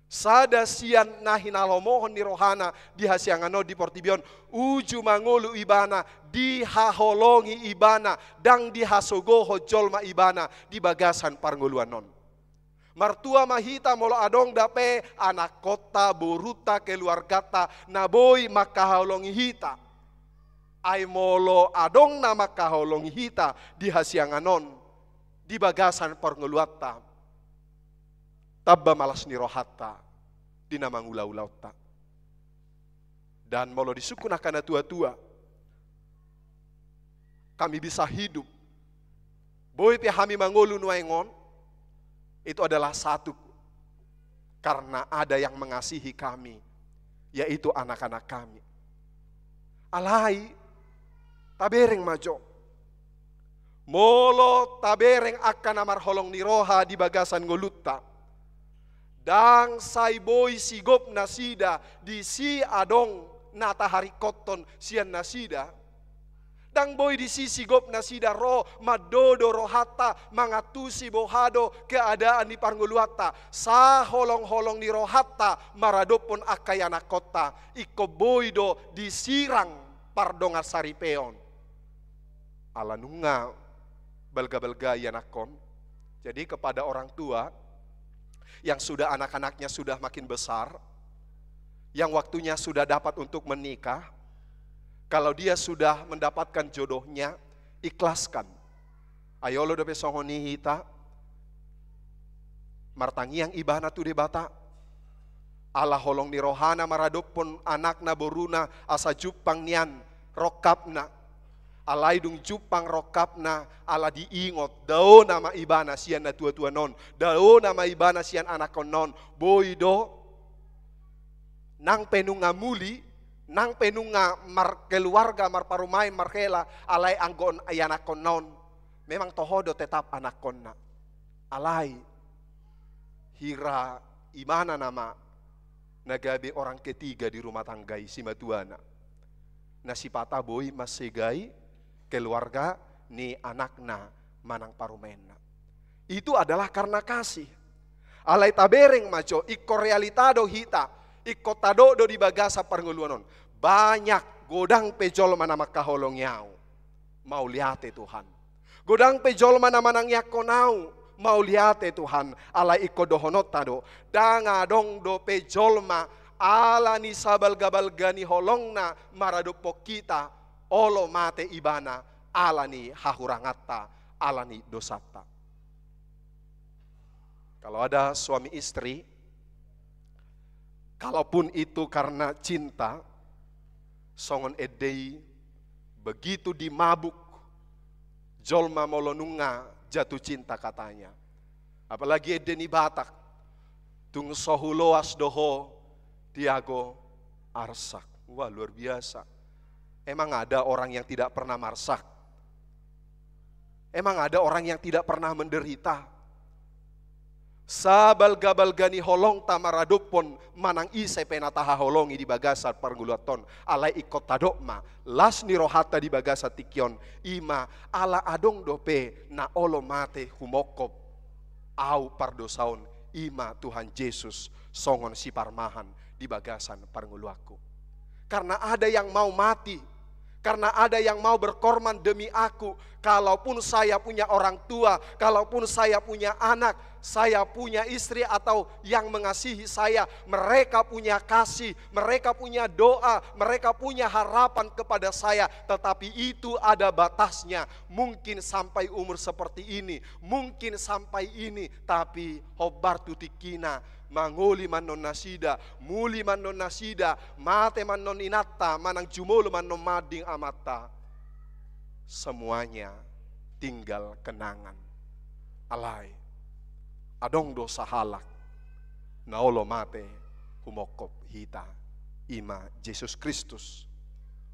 G: Sada sian nahinalomohon ni rohana di hasiangano di portibion uju mangulu ibana di haholongi ibana dang di hasogoho jolma ibana di bagasan parnguluan non. Martua mahita molo adong dape anak kota boruta keluargata naboi makaholongi hita. Ay molo adong na makaholongi hita di hasianganon di bagasan parnguluatta. Tabba malas ni rohatta di namang ulaw-ulawta. Dan molo disukunakan na tua-tua, kami bisa hidup. Boy pi hami mangulu nuaingon, itu adalah satu, karena ada yang mengasihi kami, yaitu anak-anak kami. Alai, tabereng majo. Molo tabereng akan amar holong ni roha di bagasan ngolutta. Dang say boy sigop nasida di si adong nata hari koton sian nasida. Dang boy di si sigop nasida ro madodo rohata mangatusi bohado keadaan di parnguluata. Sa holong-holong ni rohata maradopon akayana kota. Iko boy do disirang pardonga saripeon. Alanunga balga-balga yanakon. Jadi kepada orang tua yang sudah anak-anaknya sudah makin besar, yang waktunya sudah dapat untuk menikah, kalau dia sudah mendapatkan jodohnya, ikhlaskan. Ayo lo dope songhoni hita, martangi yang ibana tu debata, ala holong ni rohana maradopon anakna boruna asa jupang nian rokapna. Alai dung jupang rokapna ala diingot dao nama ibana sian na tua-tua non, dao nama ibana sian anak non, boido nang penunga muli, nang penunga mar keluarga mar parumain markela alai anggon ayana non, memang tohodo tetap anak konna. Alai hira imana nama nagabe orang ketiga di rumah tanggai si matuana. Nasipata boy masegai keluarga ni anakna manang parumena. Itu adalah karena kasih. Alai tabereng maco iko realitado hita, iko tadodo di bagasa parnguluanon. Banyak godang pejol mana makaholong yau. Mau liate Tuhan. Godang pejol mana manang yakonau. Mau liate Tuhan. Alai iko dohonot tado. Danga dong do pejol ma ala ni sabal gabal gani holongna maradopo kita. Olo mate ibana alani hahurangata alani dosata. Kalau ada suami istri, kalaupun itu karena cinta, songon edei begitu dimabuk, jolma molonunga jatuh cinta katanya. Apalagi edeni Batak, tung sohuloas doho tiago arsak. Wah luar biasa. Emang ada orang yang tidak pernah marsak? Emang ada orang yang tidak pernah menderita? Sabal gabal gani holong tamaradupon manang isay penataha holongi di bagasat parnguluaton alai ikot tadokma las ni rohata di bagasat tikyon ima ala adong dope na olo mate humokop au pardosaon ima Tuhan Yesus songon si parmahan di bagasan parnguluaku. Karena ada yang mau mati, karena ada yang mau berkorban demi aku. Kalaupun saya punya orang tua, kalaupun saya punya anak, saya punya istri atau yang mengasihi saya, mereka punya kasih, mereka punya doa, mereka punya harapan kepada saya. Tetapi itu ada batasnya. Mungkin sampai umur seperti ini, mungkin sampai ini, tapi hobar tutikina manguli manon nasida, muli manon nasida, mate manon inata, manang jumolo manon mading amata. Semuanya tinggal kenangan. Alai adong dosa halak naolo mate humokop hita ima Yesus Kristus.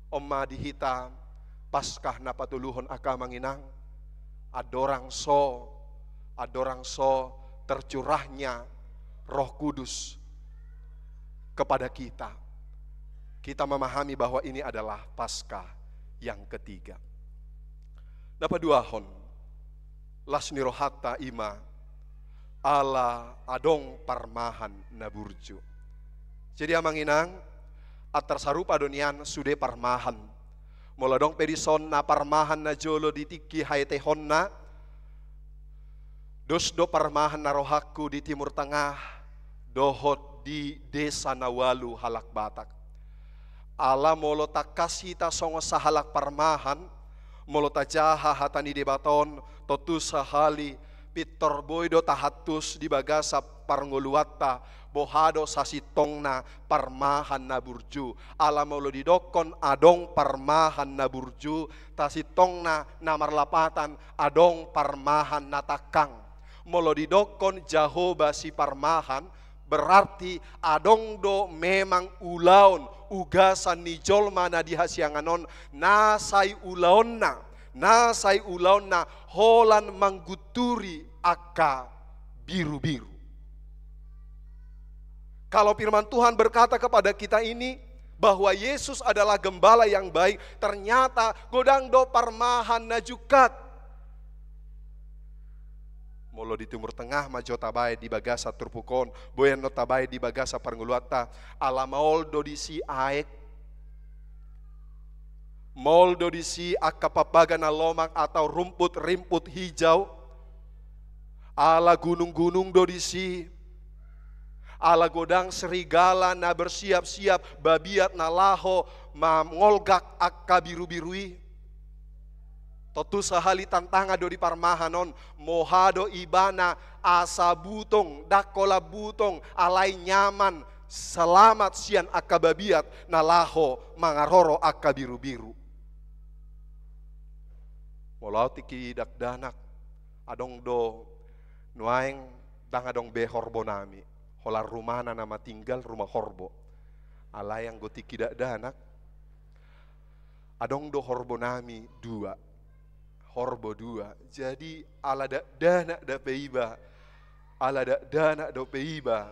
G: Oma di hita paskah napatuluhon aka manginang adorang so tercurahnya Roh Kudus kepada kita. Kita memahami bahwa ini adalah Paskah yang ketiga. Dapat duahon lasni rohata ima ala adong parmahan naburju. Jadi amang inang atar sarupa donian sude parmahan. Moladong pedison na parmahan na jolo ditiki haytehon na. Dosdo parmahan na rohaku di Timur Tengah. Dohot di desa Nawalu halak Batak. Ala molo takasi ta songo sahalak parmahan. Molo tajaha hatani debaton totu sahali pitor boydo tahatus di bagasa parngoluata bohado sasitong na parmahan na burju. Ala molo didokon adong parmahan na burju tasitong na namarlapatan adong parmahan na takang. Molo didokon Jahoba si parmahan berarti adong do memang ulaon ugasan ni jolma na dihasianganon nasai ulaon na holan mangguturi aka biru-biru. Kalau firman Tuhan berkata kepada kita ini bahwa Yesus adalah gembala yang baik, ternyata godang do parmahan najukat. Molo di Timur Tengah majo tabai di bagasa turpukon, boyan no tabai di bagasa parnguluata, alamaol do disi aek, mol do disi akapabaga na lomak atau rumput-rimput hijau, ala gunung-gunung do disi, ala godang serigala na bersiap-siap babiat na laho mangolgak akka biru-birui. Totu sahali tantanga do di parmahanon mohado ibana asa butong dakola butong alai nyaman selamat sian akka babiat na laho mangaroro akka biru-biru. Molau tiki dakdanak adong do nuaeng dang adong be horbo nami. Holar rumana nama tinggal rumah horbo. Alai yang gotiki dakdanak adong do horbo nami dua. Horbo dua, jadi ala dana da peiba, ala dana do peiba,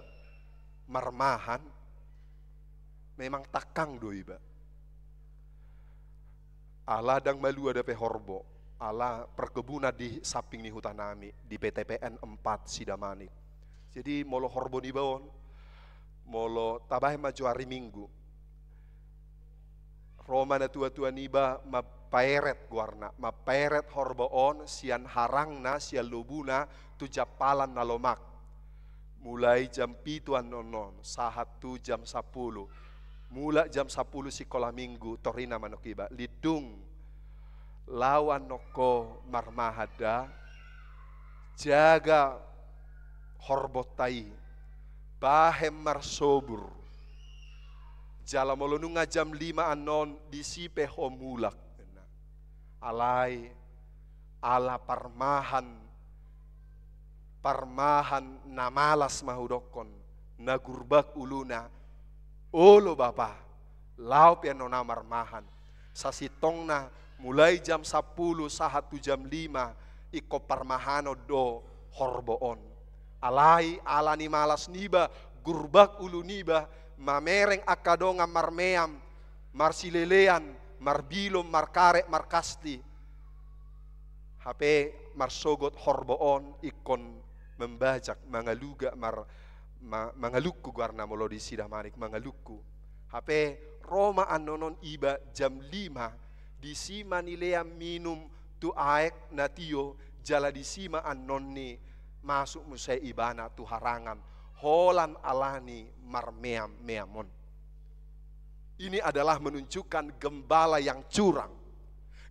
G: marmahan, memang takang do iba. Ala dang malu ada pe horbo, ala perkebunan di samping ni hutan nami di PTPN 4 Sidamani. Jadi molo horbo ni bawon, molo tabah maju hari Minggu. Roma na tua-tua niba mapaeret guarna, mapaeret horboon sian harangna sian lubuna tu japalan na lomak. Mulai jam 7 nonon, sahat tu jam 10. Mula jam 10 sekolah minggu torina manokiba. Lidung lawan noko marmahada jaga horbotai bahem marsobur. Jala molonunga jam 5 anon disipe homulak. Alai ala parmahan namalas mahudokon nagurbak uluna olo bapa lau piano namarmahan sasitongna mulai jam 10 sahat tu jam 5 iko parmahano do horboon. Alai ala ni malas niba gurbak ulu niba mamereng akadonga marmeam, marsilelean, marbilom, markarek, markasti. HP marsogot horboon ikon membajak mangaluga mangalukku guarna molo di Sidamanik mangalukku. HP Roma anonon iba jam 5 di sima nilea minum tu aek natio jala di sima anonni masuk musai ibana tu harangan. Holan alani marmeam-meamon. Ini adalah menunjukkan gembala yang curang.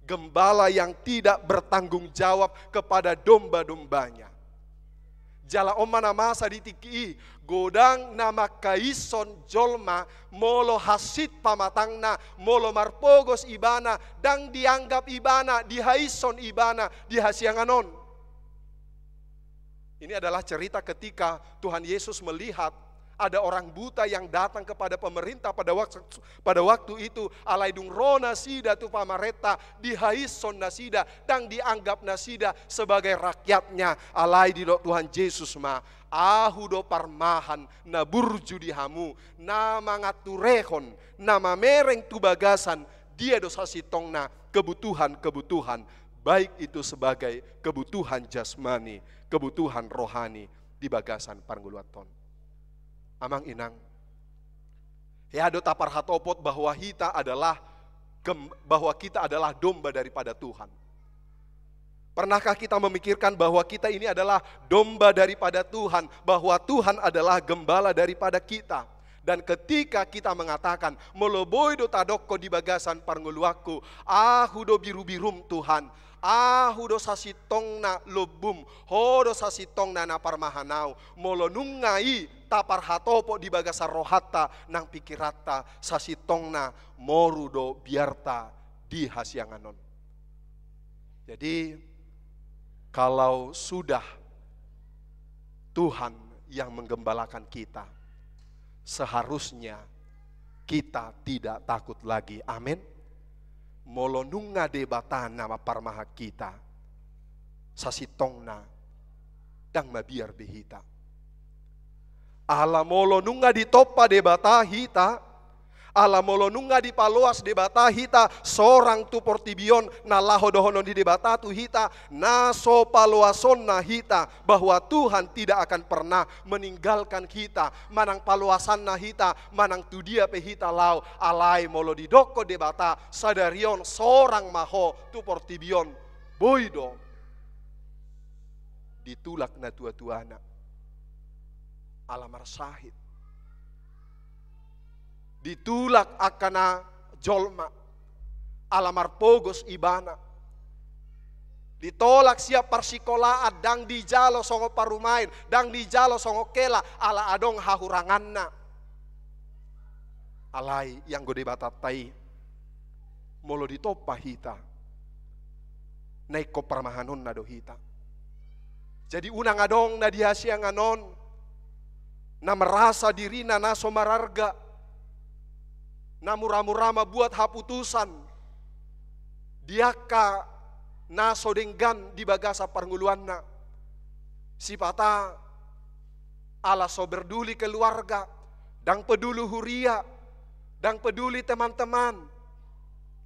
G: Gembala yang tidak bertanggung jawab kepada domba-dombanya. Jala omana masa ditiki godang nama kaison jolma molo hasit pamatangna molo marpogos ibana dang dianggap ibana dihaison ibana dihasianganon. Ini adalah cerita ketika Tuhan Yesus melihat ada orang buta yang datang kepada pemerintah pada waktu itu alaidung rona sida tu pamareta dihaison nasida dan dianggap nasida sebagai rakyatnya alai di Tuhan Yesus ma ahu do parmahan na burju dihamu nama ngaturehon nama mereng tu bagasan dia dosa sitongna kebutuhan baik itu sebagai kebutuhan jasmani, kebutuhan rohani, di bagasan parnguluaton. Amang inang, heado tapar hatopot bahwa kita adalah domba daripada Tuhan. Pernahkah kita memikirkan bahwa kita ini adalah domba daripada Tuhan, bahwa Tuhan adalah gembala daripada kita? Dan ketika kita mengatakan, moloboi do tadokko di bagasan parnguluaku, ahudo biru-birum Tuhan, ahudo sasitongna lobum, hodo sasitongna na parmahanau, molonungai tapar hatopo di bagasan rohata nang pikirata, sasitongna morudo biarta di hasianganon. Jadi kalau sudah Tuhan yang menggembalakan kita, seharusnya kita tidak takut lagi. Amin. Molonunga debata nama parmaha kita, sasitongna dang mabiar behita. Ala molonunga ditopa debata hita, ala molonunga di paloas debata hita, sorang tu portibion na laho dohonon di debata tu hita, na so paloason na hita, bahwa Tuhan tidak akan pernah meninggalkan kita, manang paloasan na hita, manang tu dia pe hita lau, alai molo di doko debata, sadarion sorang maho tu portibion, boido, ditulak na tua-tuana, alamar sahid. Ditulak akana jolma, alamar pogos ibana. Ditolak siap parsikolaat, dang dijalo songo parumain, dang dijalo songo kela, ala adong hahuranganna. Alai yang gode batatai, molo ditopa hita, naiko parmahanon na do hita. Jadi unang adong na dihasiang anon, na merasa dirina na somararga, na murama-murama buat haputusan, diaka na sodenggan di bagasa parnguluanna, sipata ala so berduli keluarga, dang peduli huria, dang peduli teman-teman.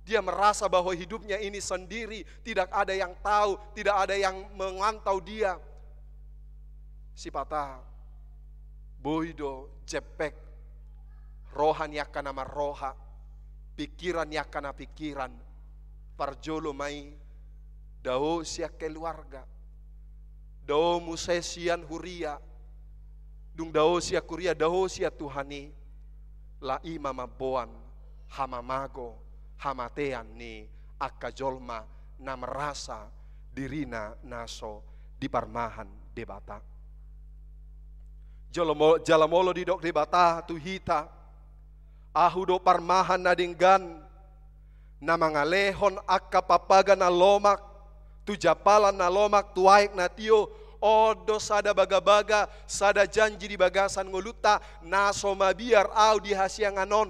G: Dia merasa bahwa hidupnya ini sendiri, tidak ada yang tahu, tidak ada yang memantau dia. Sipata boido jepek, rohan yakana marroha, pikiran yakana pikiran, parjolo mai dao sia keluarga, dao musesian huria, dung dao sia kuria, dao sia Tuhani, la ima maboan, hamamago, hamatean ni akajolma na merasa dirina naso di parmahan debata. Jalamolo di dok debata tu hita, ahudo parmahan na dinggan, na mangalehon akka papaga na lomak, tu japalan na lomak tuaik na tio, odo sada baga-baga, sada janji di bagasan nguluta, naso mabiar au di hasianganon.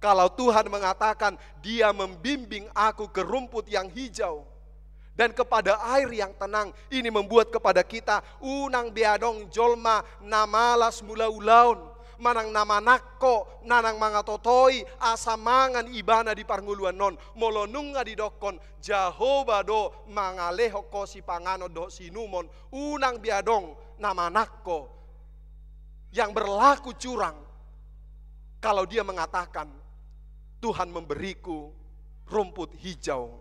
G: Kalau Tuhan mengatakan dia membimbing aku ke rumput yang hijau dan kepada air yang tenang, ini membuat kepada kita unang beadong jolma namalas mula ulaun, manang namanakko nanang mga totoi asamangan ibana di parnguluan non, molonunga di dokon Jehovah do mangaleho ko si pangano do sinumon, unang beadong namanakko yang berlaku curang. Kalau dia mengatakan Tuhan memberiku rumput hijau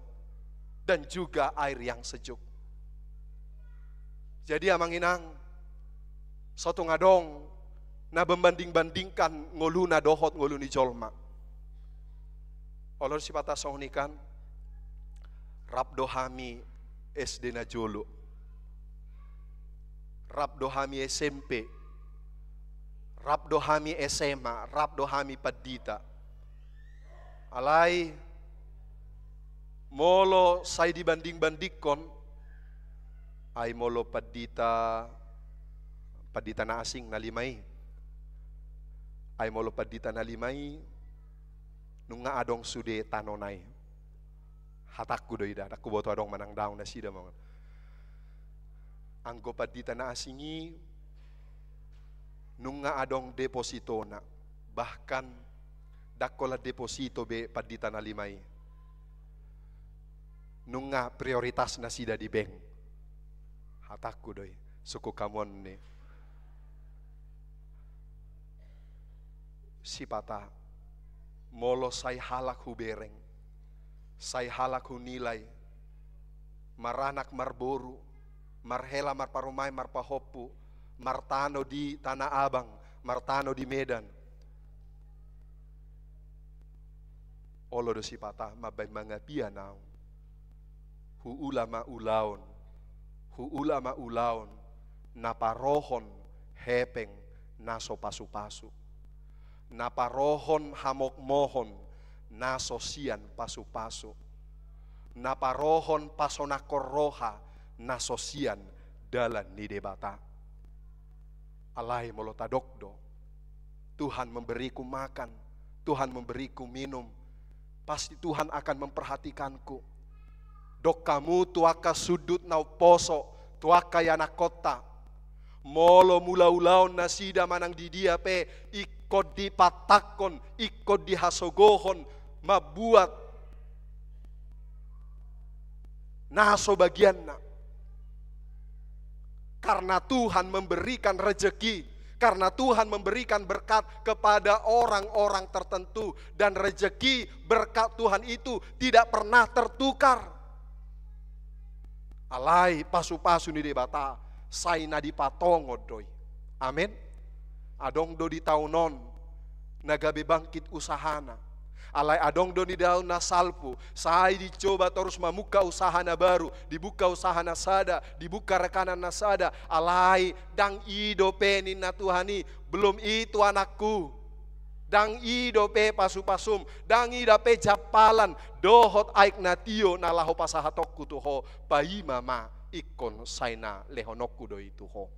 G: dan juga air yang sejuk. Jadi amang inang, satu ngadong na membanding-bandingkan ngolu na dohot ngolu ni jolma. Olor si patah sahunikan, rabdohami SD na jolo, rabdohami SMP, rabdohami SMA, rabdohami padita. Alai molo say dibanding-bandingkon ay molo padita na asing na limay, ay molo padita na limay nung nga adong sude tanonay hatakku doy da aku boto adong manang daw na sida mga anggo padita na asingi nung nga adong deposito na, bahkan dakola deposito be padita na limay nung nga prioritas na sida di bank hatakku doy suku kamon ni sipata molo sai halak hu bereng, sai halak hu nilai, maranak marboru, marhela marparumai marpahopu, martano di Tanah Abang, martano di Medan. Olo do sipata mabay mga pianaw, hu ulama ulaon, naparohon hepeng naso pasu-pasu, naparohon hamok mohon naso sian pasu-pasu, naparohon pasonakoroha naso sian dalan ni debata. Alai molotadokdo, Tuhan memberiku makan, Tuhan memberiku minum, pasti Tuhan akan memperhatikanku. Dok kamu tuaka sudut nau poso, tuaka yana kota, molo mula-ulaon nasida manang di dia pe, ikut dipatakon, ikut dihasogohon, mabuat naso bagianna. Karena Tuhan memberikan rejeki, karena Tuhan memberikan berkat kepada orang-orang tertentu, dan rejeki berkat Tuhan itu tidak pernah tertukar. Alai pasu-pasu ni debata, saina di patongo doi. Amin. Adong do di taunon, nagabe bangkit usahana. Alai adong do di daun nasalpu, sai dicoba terus memuka usahana baru, dibuka usahana sada, dibuka rekanan nasada. Alai dang ido penin na Tuhani, belum itu anakku. Dang ido pe pasu-pasum, dang ida pe japalan, dohot aik natio nalaho pasahatokku tuho, bayi mama ikon saina lehonokku do itu ho.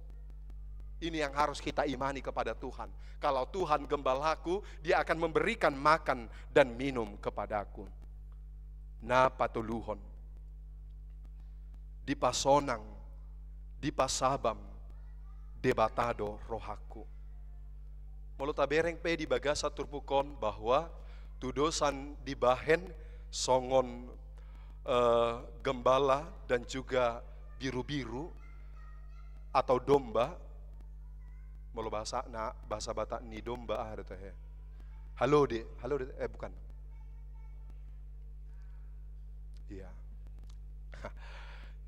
G: Ini yang harus kita imani kepada Tuhan. Kalau Tuhan gembalaku, Dia akan memberikan makan dan minum kepadaku. Na patuluhon, di pasonang, di pasabam, debatado rohaku. Molo tabereng pe di bagasa turpukon bahwa tudosan dibahen songon gembala dan juga biru-biru atau domba. Molo bahasa Batak ni domba ada teh. Halo de bukan. Iya.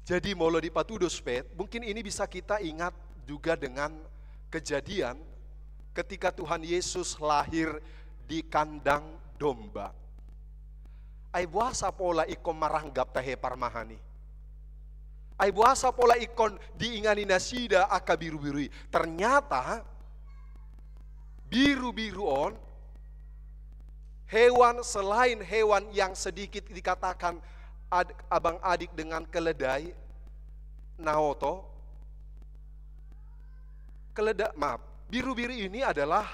G: Jadi molo di patudos pet, mungkin ini bisa kita ingat juga dengan kejadian ketika Tuhan Yesus lahir di kandang domba. Ai buasa pola ikon maranggap tahe parmahani. Ai buasa pola ikon diingani nasida aka biru-birui. Ternyata biru-biru on hewan selain hewan yang sedikit dikatakan abang adik dengan keledai, naoto, biru-biru ini adalah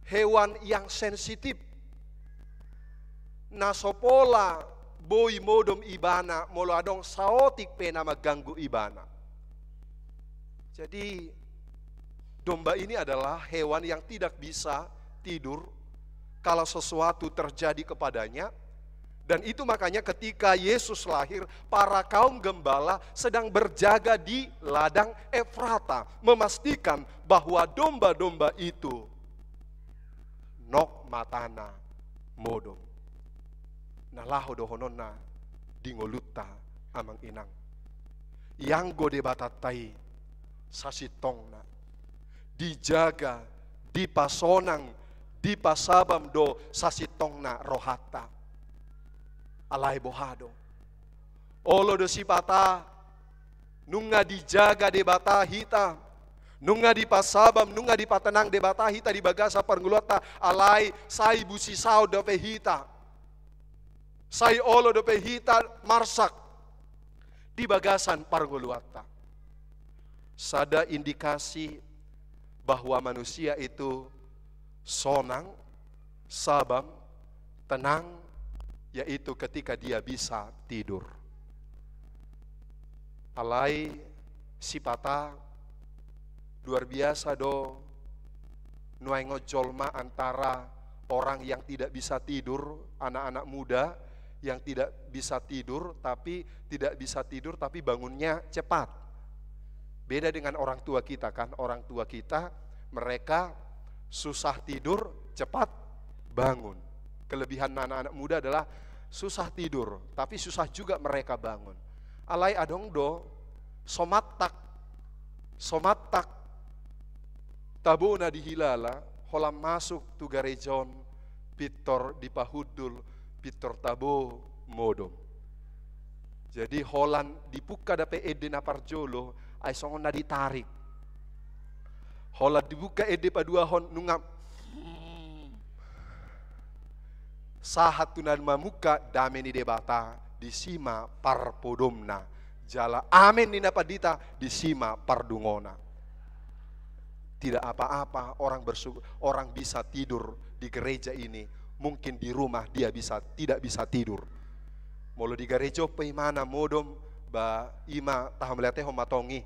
G: hewan yang sensitif. Nasopola boy modom ibana molo adong saotik pe nama ganggu ibana. Jadi domba ini adalah hewan yang tidak bisa tidur kalau sesuatu terjadi kepadanya. Dan itu makanya ketika Yesus lahir, para kaum gembala sedang berjaga di ladang Efrata, memastikan bahwa domba-domba itu nok matana modom. Nalaho dohonona dingoluta amang inang. Yang gode batatai sasitongna. Dijaga, dipasonang, dipasabam do sasitongna rohata. Alai bohado. Olo do sipata nunga dijaga de bata hita, nunga di pasabam, nunga di patenang de bata hita di bagasa parngulota. Alai sai busi sao do hita, sai olo do hita marsak di bagasan parngulota. Sada indikasi bahwa manusia itu sonang, sabam, tenang, yaitu ketika dia bisa tidur. Alai sipata luar biasa do nuai ngojolma antara orang yang tidak bisa tidur, anak-anak muda yang tidak bisa tidur tapi bangunnya cepat. Beda dengan orang tua kita kan, orang tua kita mereka susah tidur, cepat bangun. Kelebihan anak-anak muda adalah susah tidur, tapi susah juga mereka bangun. Alai adongdo, somatak, tabuna dihilala, holam masuk tu garejon, pitor di pahudul, pitor tabo modom. Jadi holan dibuka dape ede na parjolo, ay songon na ditarik. Holan dibuka ede padua hon nungap. Sahat tunan mamuka dame ni debata disima parpodomna. Jala amin ni napadita disima pardungona. Tidak apa-apa orang bisa tidur di gereja ini. Mungkin di rumah dia tidak bisa tidur. Molo di gereja peimana modom ba ima tahamlete homatongi.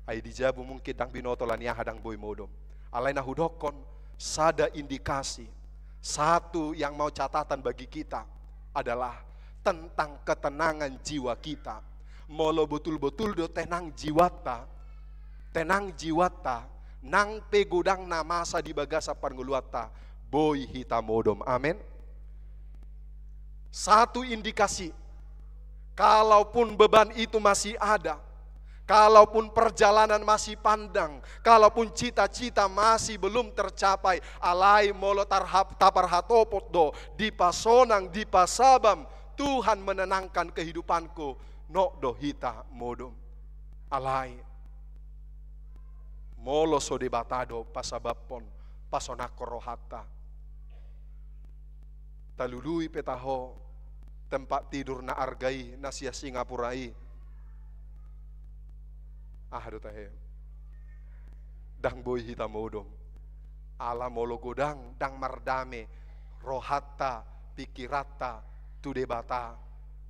G: Ai dijabu mungkin dang binoto lania hadang boy modom. Alai nahudokon sada indikasi. Satu yang mau catatan bagi kita adalah tentang ketenangan jiwa kita. Molo betul-betul do tenang jiwata, nang pegudang namasa di bagasa parnguluata, boy hitamodom. Amin. Satu indikasi, kalaupun beban itu masih ada, kalaupun perjalanan masih pandang, kalaupun cita-cita masih belum tercapai, alai molo tapar hatopot do, di pasonang, di pasabam, Tuhan menenangkan kehidupanku, no do hita modom. Alai, molo so debatado pasabapon, pasonakorohata. Talului petaho, tempat tidur na argai, na sia Singapurai. Aduh tahe, dang boy hitam modom, ala molo godang, dang mardame, rohata, pikirata, tu debata,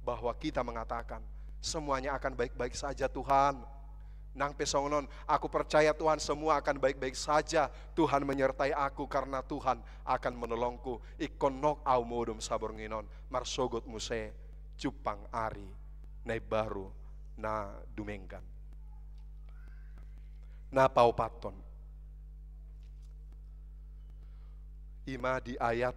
G: bahwa kita mengatakan semuanya akan baik-baik saja Tuhan. Nang pesongonon, aku percaya Tuhan semua akan baik-baik saja. Tuhan menyertai aku karena Tuhan akan menolongku. Ikonok au modom sabor nginon, marsogot muse, cupang ari, nai baru, na dumenggan. Na paupaton. Ima di ayat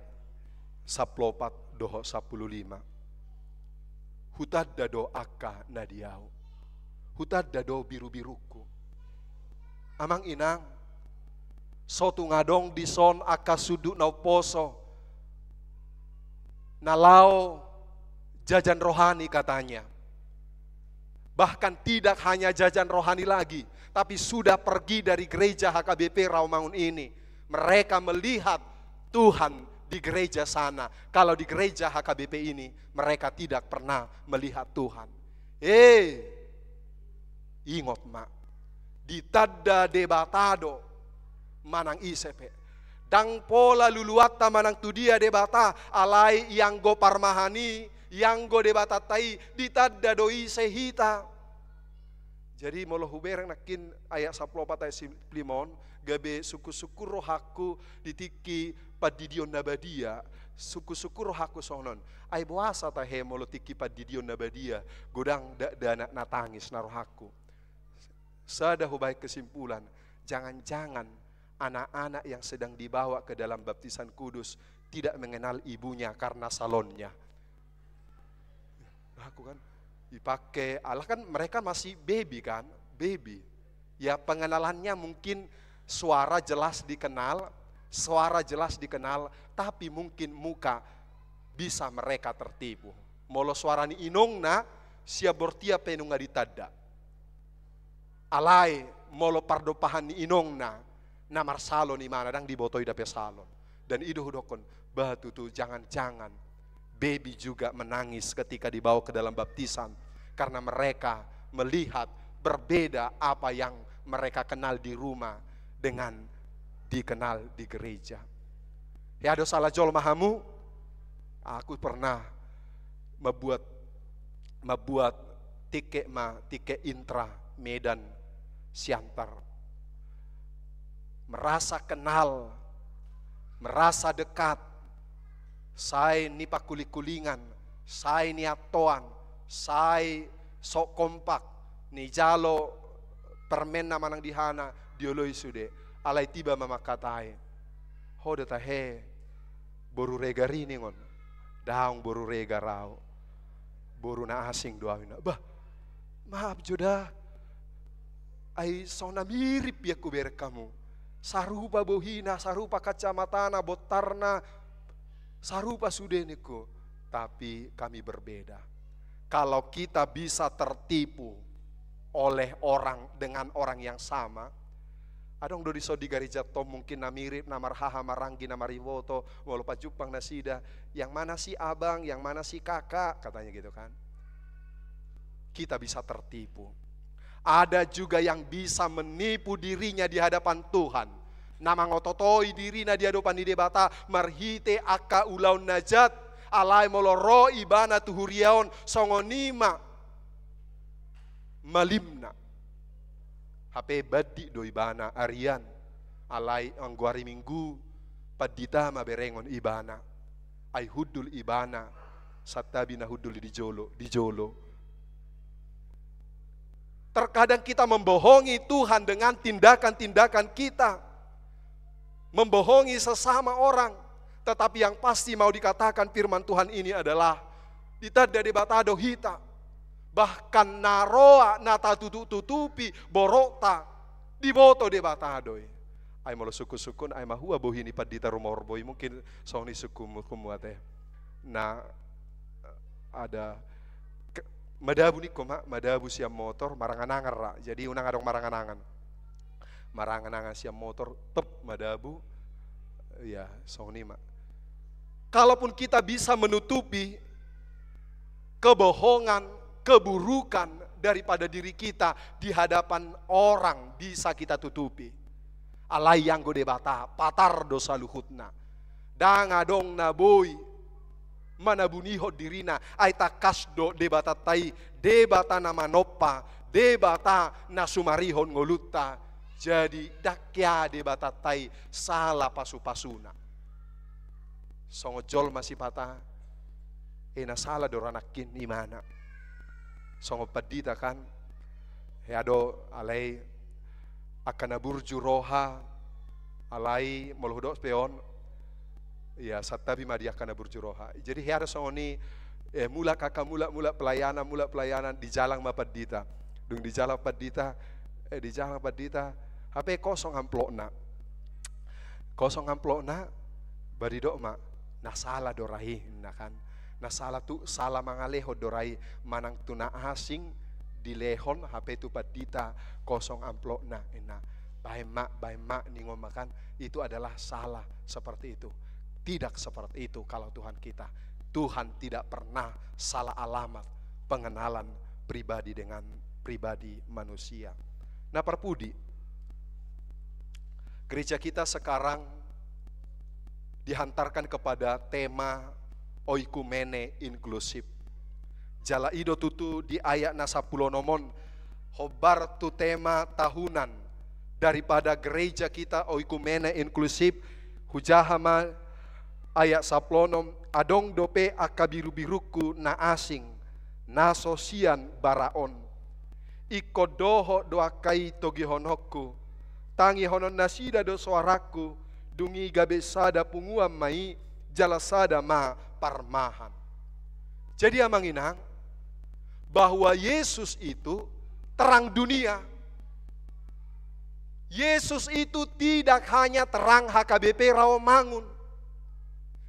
G: 14 doho 15. Hutad dado akka nadiau. Hutad dado biru-biruku. Amang inang, sotu ngadong di son akka suduk nau poso. Nalau jajan rohani katanya. Bahkan tidak hanya jajan rohani lagi, tapi sudah pergi dari gereja HKBP Rawamangun ini. Mereka melihat Tuhan di gereja sana. Kalau di gereja HKBP ini, mereka tidak pernah melihat Tuhan. Ingot mak, ditadda debatado manang isepe. Dang pola luluata manang tudia debata, alai yang go parmahani, yang go debata tai, ditadda doi sehita. Jadi molo hubereng nakin ayat 14 ayat 15, gabe suku-suku rohaku ditiki padidion nabadia, suku-suku rohaku sonon. Ay buasa tahe molo tiki padidion nabadia, godang dana natangis na rohaku. Sada hubai kesimpulan, jangan-jangan anak-anak yang sedang dibawa ke dalam baptisan kudus tidak mengenal ibunya karena salonnya. Aku kan dipakai, Allah kan mereka masih baby kan, baby. Ya pengenalannya mungkin suara jelas dikenal, tapi mungkin muka bisa mereka tertipu. Molo suarani inongna, sia bortia penunga ditadda. Alai molo pardopahan ni inongna, namar salon ni mana dang dibotoi dape salon. Dan ido hudokon, batu tu jangan-jangan baby juga menangis ketika dibawa ke dalam baptisan. Karena mereka melihat berbeda apa yang mereka kenal di rumah dengan dikenal di gereja. Ya ada salah jol mahamu, aku pernah membuat tiket intra Medan Siantar. Merasa kenal, merasa dekat. Saya ni pakuli-kulingan, saya ni atoan, saya sok kompak, ni jalo permen na manang dihana dioloi sude, alai tiba mama katai. Hoda tahe boru rega rini ngon. Daung boru rega rau. Boru na asing doawina. Bah, maaf joda. Ai sona mirip ya kuber kamu. Sarupa bohina, sarupa kacamatana, botarna, sarupa sudeniku. Tapi kami berbeda. Kalau kita bisa tertipu oleh orang dengan orang yang sama, adong do diso di gereja tom mungkin na mirip, na marhaha, maranggi, na mariwoto, walau pajupang nasida, yang mana si abang, yang mana si kakak, katanya gitu kan. Kita bisa tertipu. Ada juga yang bisa menipu dirinya di hadapan Tuhan. Nama ngototoi dirina di hadapan di debata, marhite aka ulaun najat, alai moloro ibana tuhuriaon songonima malimna. HP badi do ibana arian, alai angguari minggu, padita maberengon ibana, ay hudul ibana, satabi na hudul di jolo. Terkadang kita membohongi Tuhan dengan tindakan-tindakan kita. Membohongi sesama orang. Tetapi yang pasti mau dikatakan firman Tuhan ini adalah ditanda di batado hita. Bahkan naroa nata tutupi borota diboto de batado. Ay molo suku-sukun ay mahua bohini padita rumor boy mungkin soni suku muate. Nah ada madabu ni koma, madabu siam motor maranganangan ra. Jadi unang adong maranganangan. Maranganangan siam motor tep madabu. Ya, sonima. Kalaupun kita bisa menutupi kebohongan, keburukan daripada diri kita di hadapan orang bisa kita tutupi. Alai yang gode bata, patar dosa luhutna. Dang adong naboi mana buniho dirina aita kasdo debata tai debata nama nopa debata nasumarihon ngolutta jadi dakya debata tai salah pasu-pasuna songojol masih patah ena salah doranakin imana songo padita kan heado alai akan burju roha alai molhodok peon. Ya, satabi madia kana burjuroha. Jadi harus songoni mula pelayanan di jalan mapadita. Dung di jalan padita HP kosong amplokna. Kosong amplokna baridok ma nasala dorahi nah kan. Nasala tu salah mangaleho dorai manang tuna asing di lehon HP tu padita kosong amplokna ena. Bae mak ningo makan itu adalah salah seperti itu. Tidak seperti itu kalau Tuhan kita. Tuhan tidak pernah salah alamat pengenalan pribadi dengan pribadi manusia. Nah perpudi, gereja kita sekarang dihantarkan kepada tema oikumene inklusif. Jala ido tutu di ayat na 10 nomon, hobar tu tema tahunan daripada gereja kita oikumene inklusif, hujahama ayat 10 adong dope akabiru-biruku na asing na sosian baraon ikodoho doa kai togihonokku tangi honon nasida do suaraku dungi gabesada punguam mai jalasada ma parmahan. Jadi amang inang bahwa Yesus itu terang dunia. Yesus itu tidak hanya terang HKBP Rawamangun.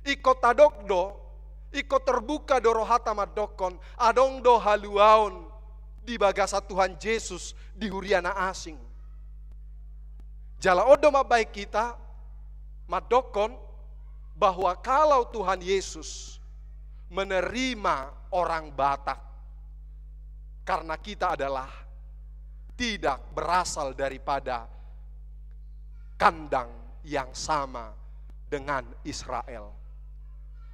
G: Iko tadokdo, iko terbuka dorohata madokon, adong do haluaon di bagasa Tuhan Yesus di huriana asing. Jala odo mabaik kita madokon bahwa kalau Tuhan Yesus menerima orang Batak karena kita adalah tidak berasal daripada kandang yang sama dengan Israel.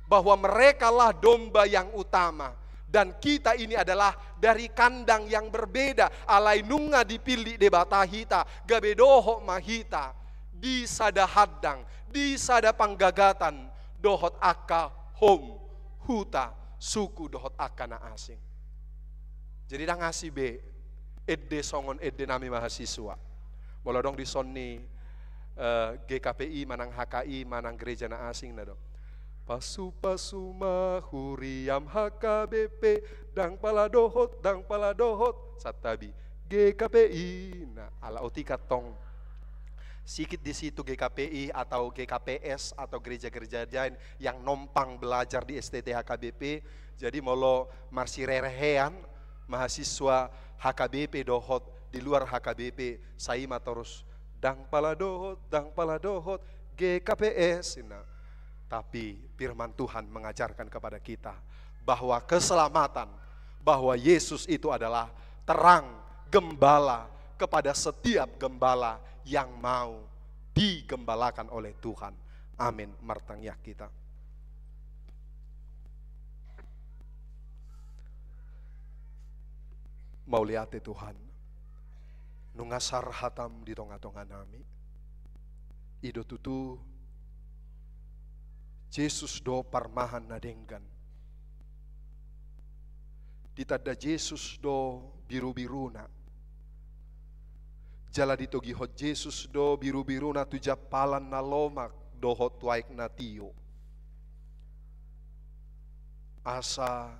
G: Bahwa merekalah domba yang utama dan kita ini adalah dari kandang yang berbeda. Alai nunga dipilih debata hita, gabedoho mahita, di sada hadang, di sada panggagatan, dohot aka hom, huta, suku dohot aka na asing. Jadi dah ngasih be, edde songon edde nami mahasiswa. Boleh dong disonni GKPI manang HKI manang gereja na asing na do. Pasu-pasu mahuriam HKBP dang paladohot satabi GKPI na ala otika tong sikit di situ GKPI atau GKPS atau gereja-gereja lain yang nompang belajar di STT HKBP. Jadi molo marsi rerehean mahasiswa HKBP dohot di luar HKBP saima terus dang paladohot GKPS. Nah, tapi firman Tuhan mengajarkan kepada kita bahwa keselamatan, bahwa Yesus itu adalah terang gembala kepada setiap gembala yang mau digembalakan oleh Tuhan. Amin. Martangnya kita. Mau lihat Tuhan, nungasar hatam di tonga-tonga nami. Ido tutu Yesus do parmahan nadenggan. Ditada Yesus do biru-biruna. Jala ditogihot Yesus do biru-biruna tu japalan na lomak dohot waik na tiyo. Asa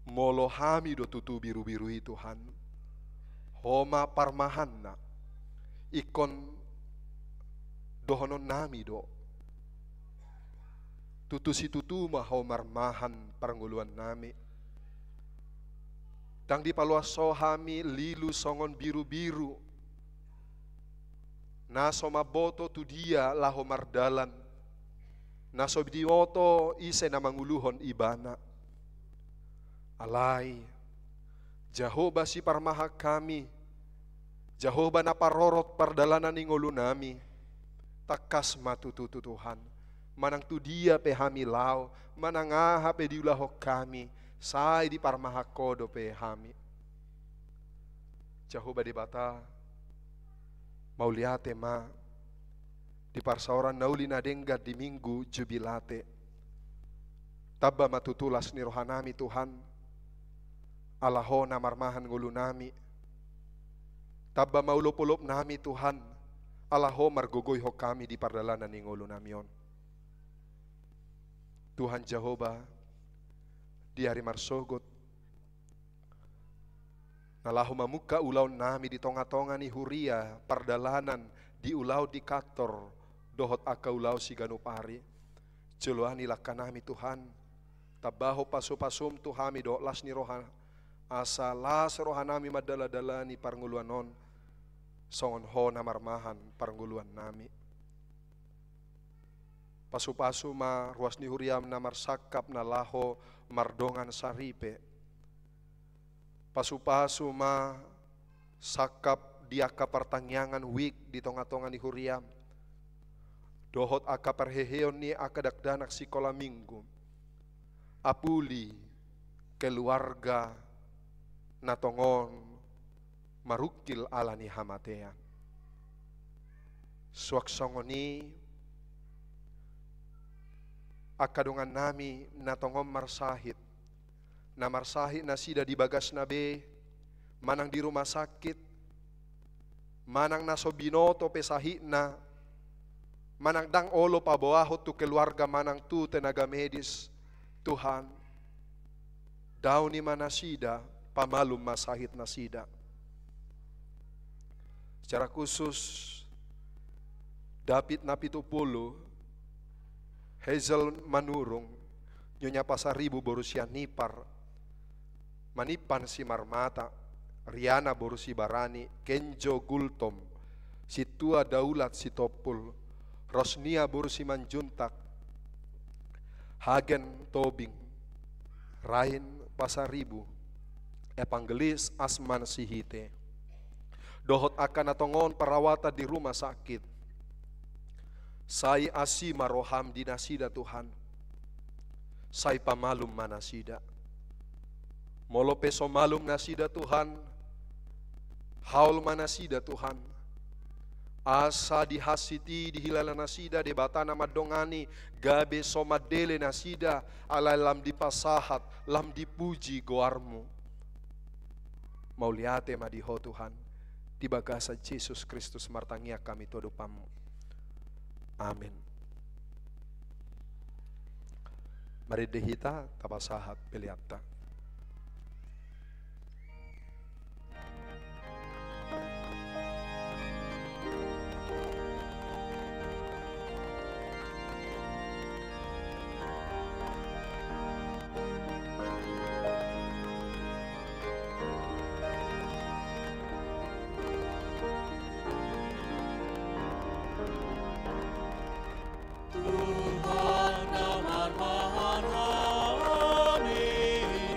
G: molohami do tutu biru-biru itu Tuhan. Homa parmahan na ikon dohonon nami do. Tutu si tutu maho marmahan paranguluan nami. Dang di paluaso hami lilu songon biru-biru. Naso maboto tu dia laho mardalan. Naso bidioto ise na manguluhon ibana. Alai Jehovah si parmaha kami. Jehovah na parorot pardalanan ingulu nami. Takas matututu Tuhan. Manang tu dia pe hami lao, manang aha pe diulahok kami, sai di parmaha kodo pe hami. Jehovah di bata, mau liate ma, di parsaoran nauli na denggat di minggu jubilate. Tabba matutulas ni rohanami Tuhan, alaho na marmahan ngulu nami. Tabba maulop-ulop nami Tuhan, alaho margogoy ho kami di pardalanan ni ngulu namion. Tuhan Jehovah di hari marsogot nalahu mamuka ulau nami di tonga-tonga ni huria pardalanan di ulau di kator dohot aka ulau si ganupari jeluani lakanami Tuhan tabaho pasu-pasum tuhami do las ni rohan asa las rohanami madala-dala ni parnguluanon songon ho namarmahan parnguluan nami. Pasu-pasu ma ruas ni huriam na marsakap na laho mardongan saripe. Pasu-pasu ma sakap di aka pertangyangan wik di tonga-tonga ni huriam. Dohot aka perheheon ni aka dakdanak sikola minggu. Apuli keluarga na tongon marukil ala ni hamatean. Suaksongoni akadungan nami na tongom marsahit na sida di bagas nabe manang di rumah sakit manang naso binoto pesahi na manang dang olo paboahot tu keluarga manang tu tenaga medis Tuhan daw ni manasida pamalum masahit na sida secara khusus David napitupulu Hazel manurung, Nyonya Pasaribu borusia nipar, Manipan si Marmata, Riana borusi Barani, Kenjo Gultom, si Tua Daulat si Topul, Rosnia borusi Manjuntak, Hagen Tobing, Rain Pasaribu, Evangelis Asman Sihite, dohot akan atongon perawatan di rumah sakit, Sai asi maroham di nasida Tuhan. Sai pamalum manasida. Molo peso malum nasida Tuhan. Haul manasida Tuhan. Asa dihasiti dihilala nasida debatana madongani gabe somadele nasida ala lam dipasahat lam dipuji goarmu. Mau liate madiho Tuhan. Di bagasa Yesus Kristus martangia kami todopamu. Amin. Mari dehita tapasahat peliapta.
C: Tuhan aman, amin.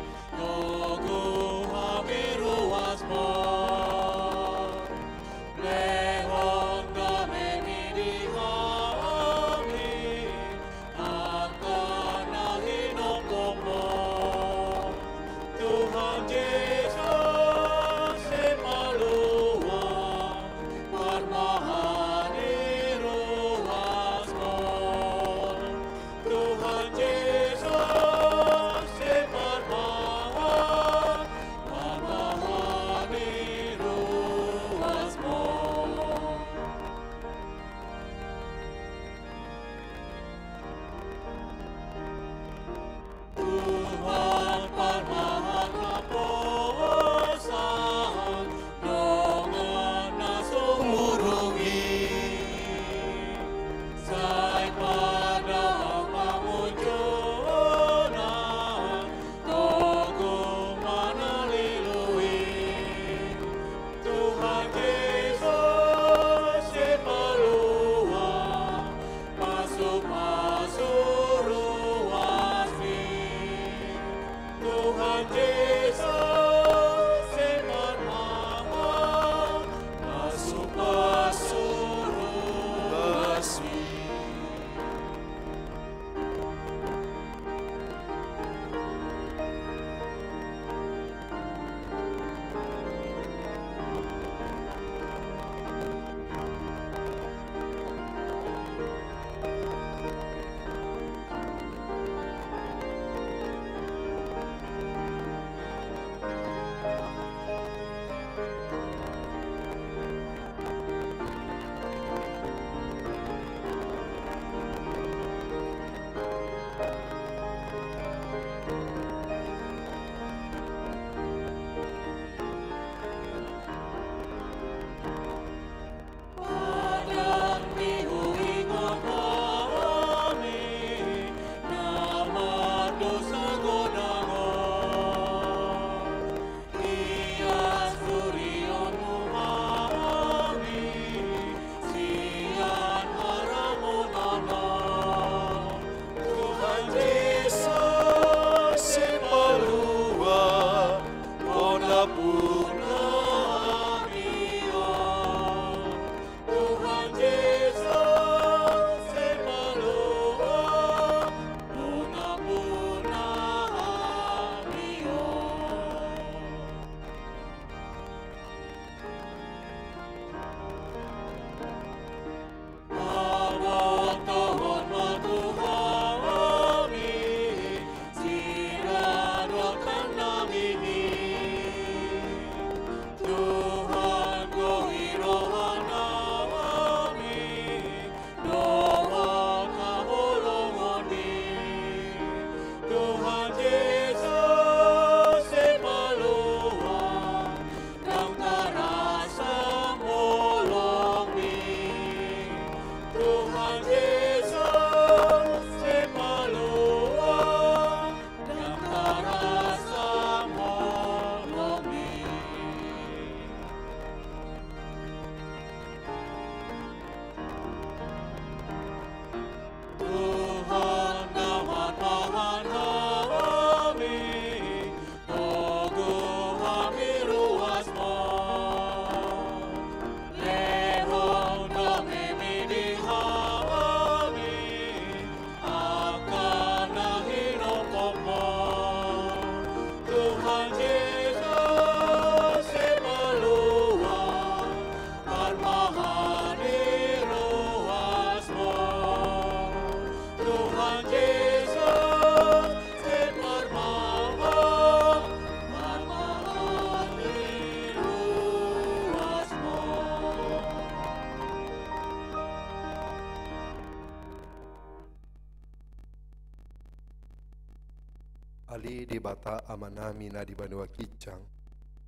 G: Ali di bata amanami na di banua kijang.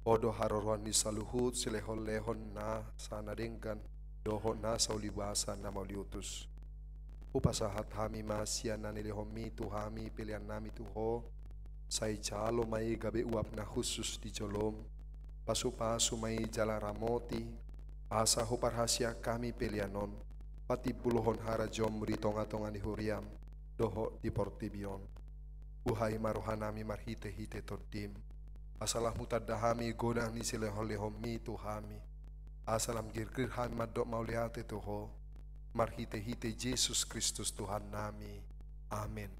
G: Odo haroruan ni saluhut silehon-lehon na sana dengkan doho na saulibasa na mauliutus. Upasahat hami masyan na nilihomi tuhami pilihan nami tuho. Say jalo may gabi uap na khusus di jolom. Pasu-pasu may jala ramoti. Asa huparhasya kami pilihanon. Pati puluhon harajom di tonga-tonga di huriam. Doho di portibion. Uhay maruhanami marhite-hite todim. Asalah mutadahami godang ni silehon-lehomi tuhami. Asalam girgir hami madok maulihate tuho. Marhite-hite Yesus Kristus Tuhan nami. Amin.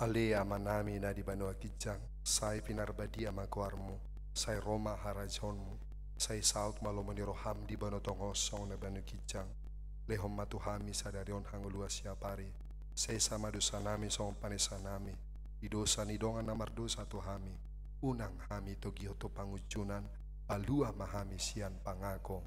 G: Ale amanami na di banua kijang, say pinarbadi amakuarmu, say Roma harajonmu, say saut malomoni roham di bano tongosong na banu kijang, lehom matuhami sadarion hangulua siapari, say sama dosa nami song panesa nami, di dosa ni dongan namardosa tuhami, unang hami togiyoto pangujunan, alua mahami sian pangako.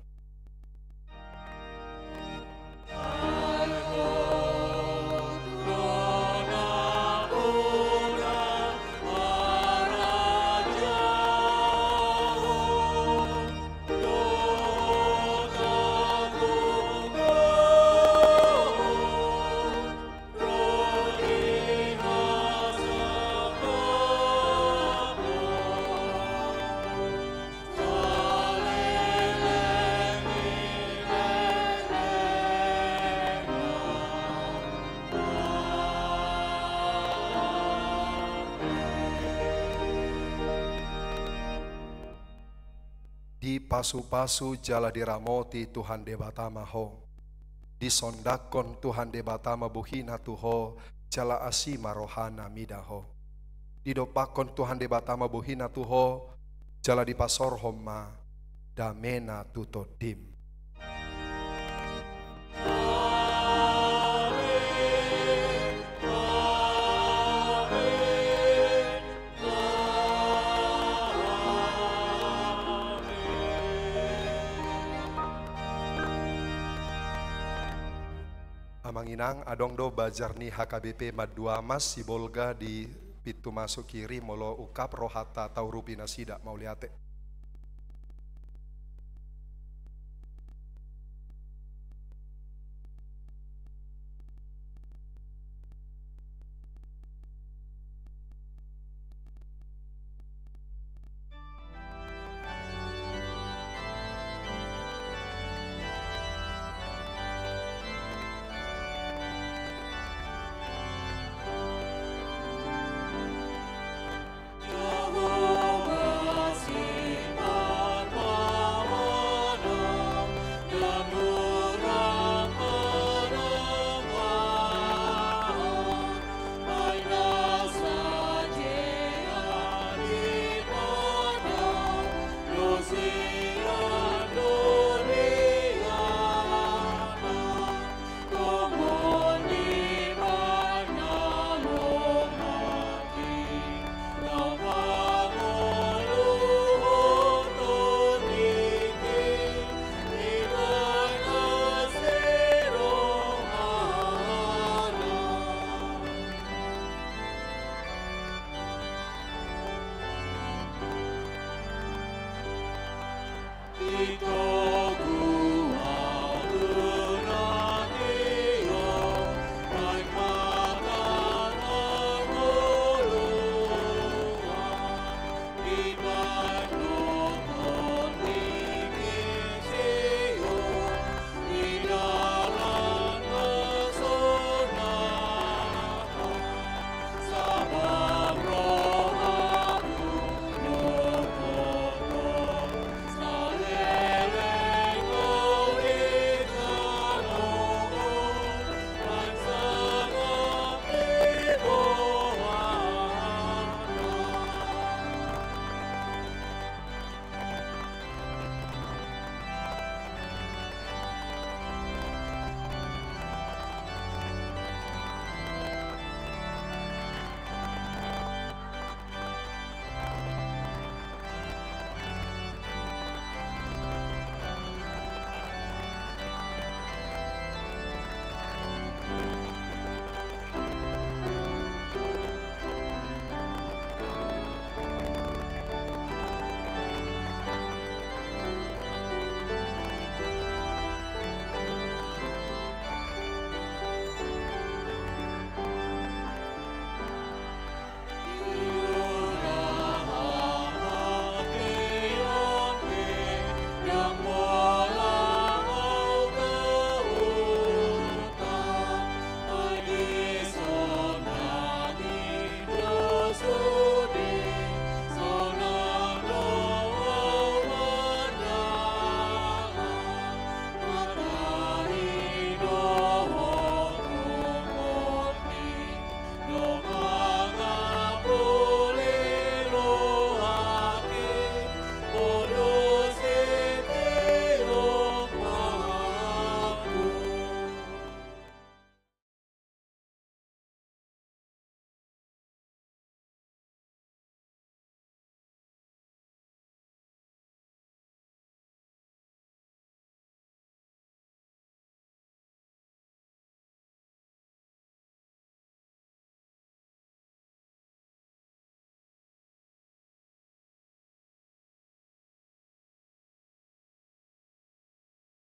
G: Di pasu-pasu jala diramoti Tuhan debatama ho. Di sondakon Tuhan debatama buhina tuho jala asima rohana midaho. Di dopakon Tuhan debatama buhina tuho jala dipasor homa damena tutodim. Amanginang adong do bajar ni HKBP Madua Mas si Bolga di pintu masuk kiri molo ukap rohata taurupi nasida mauliate.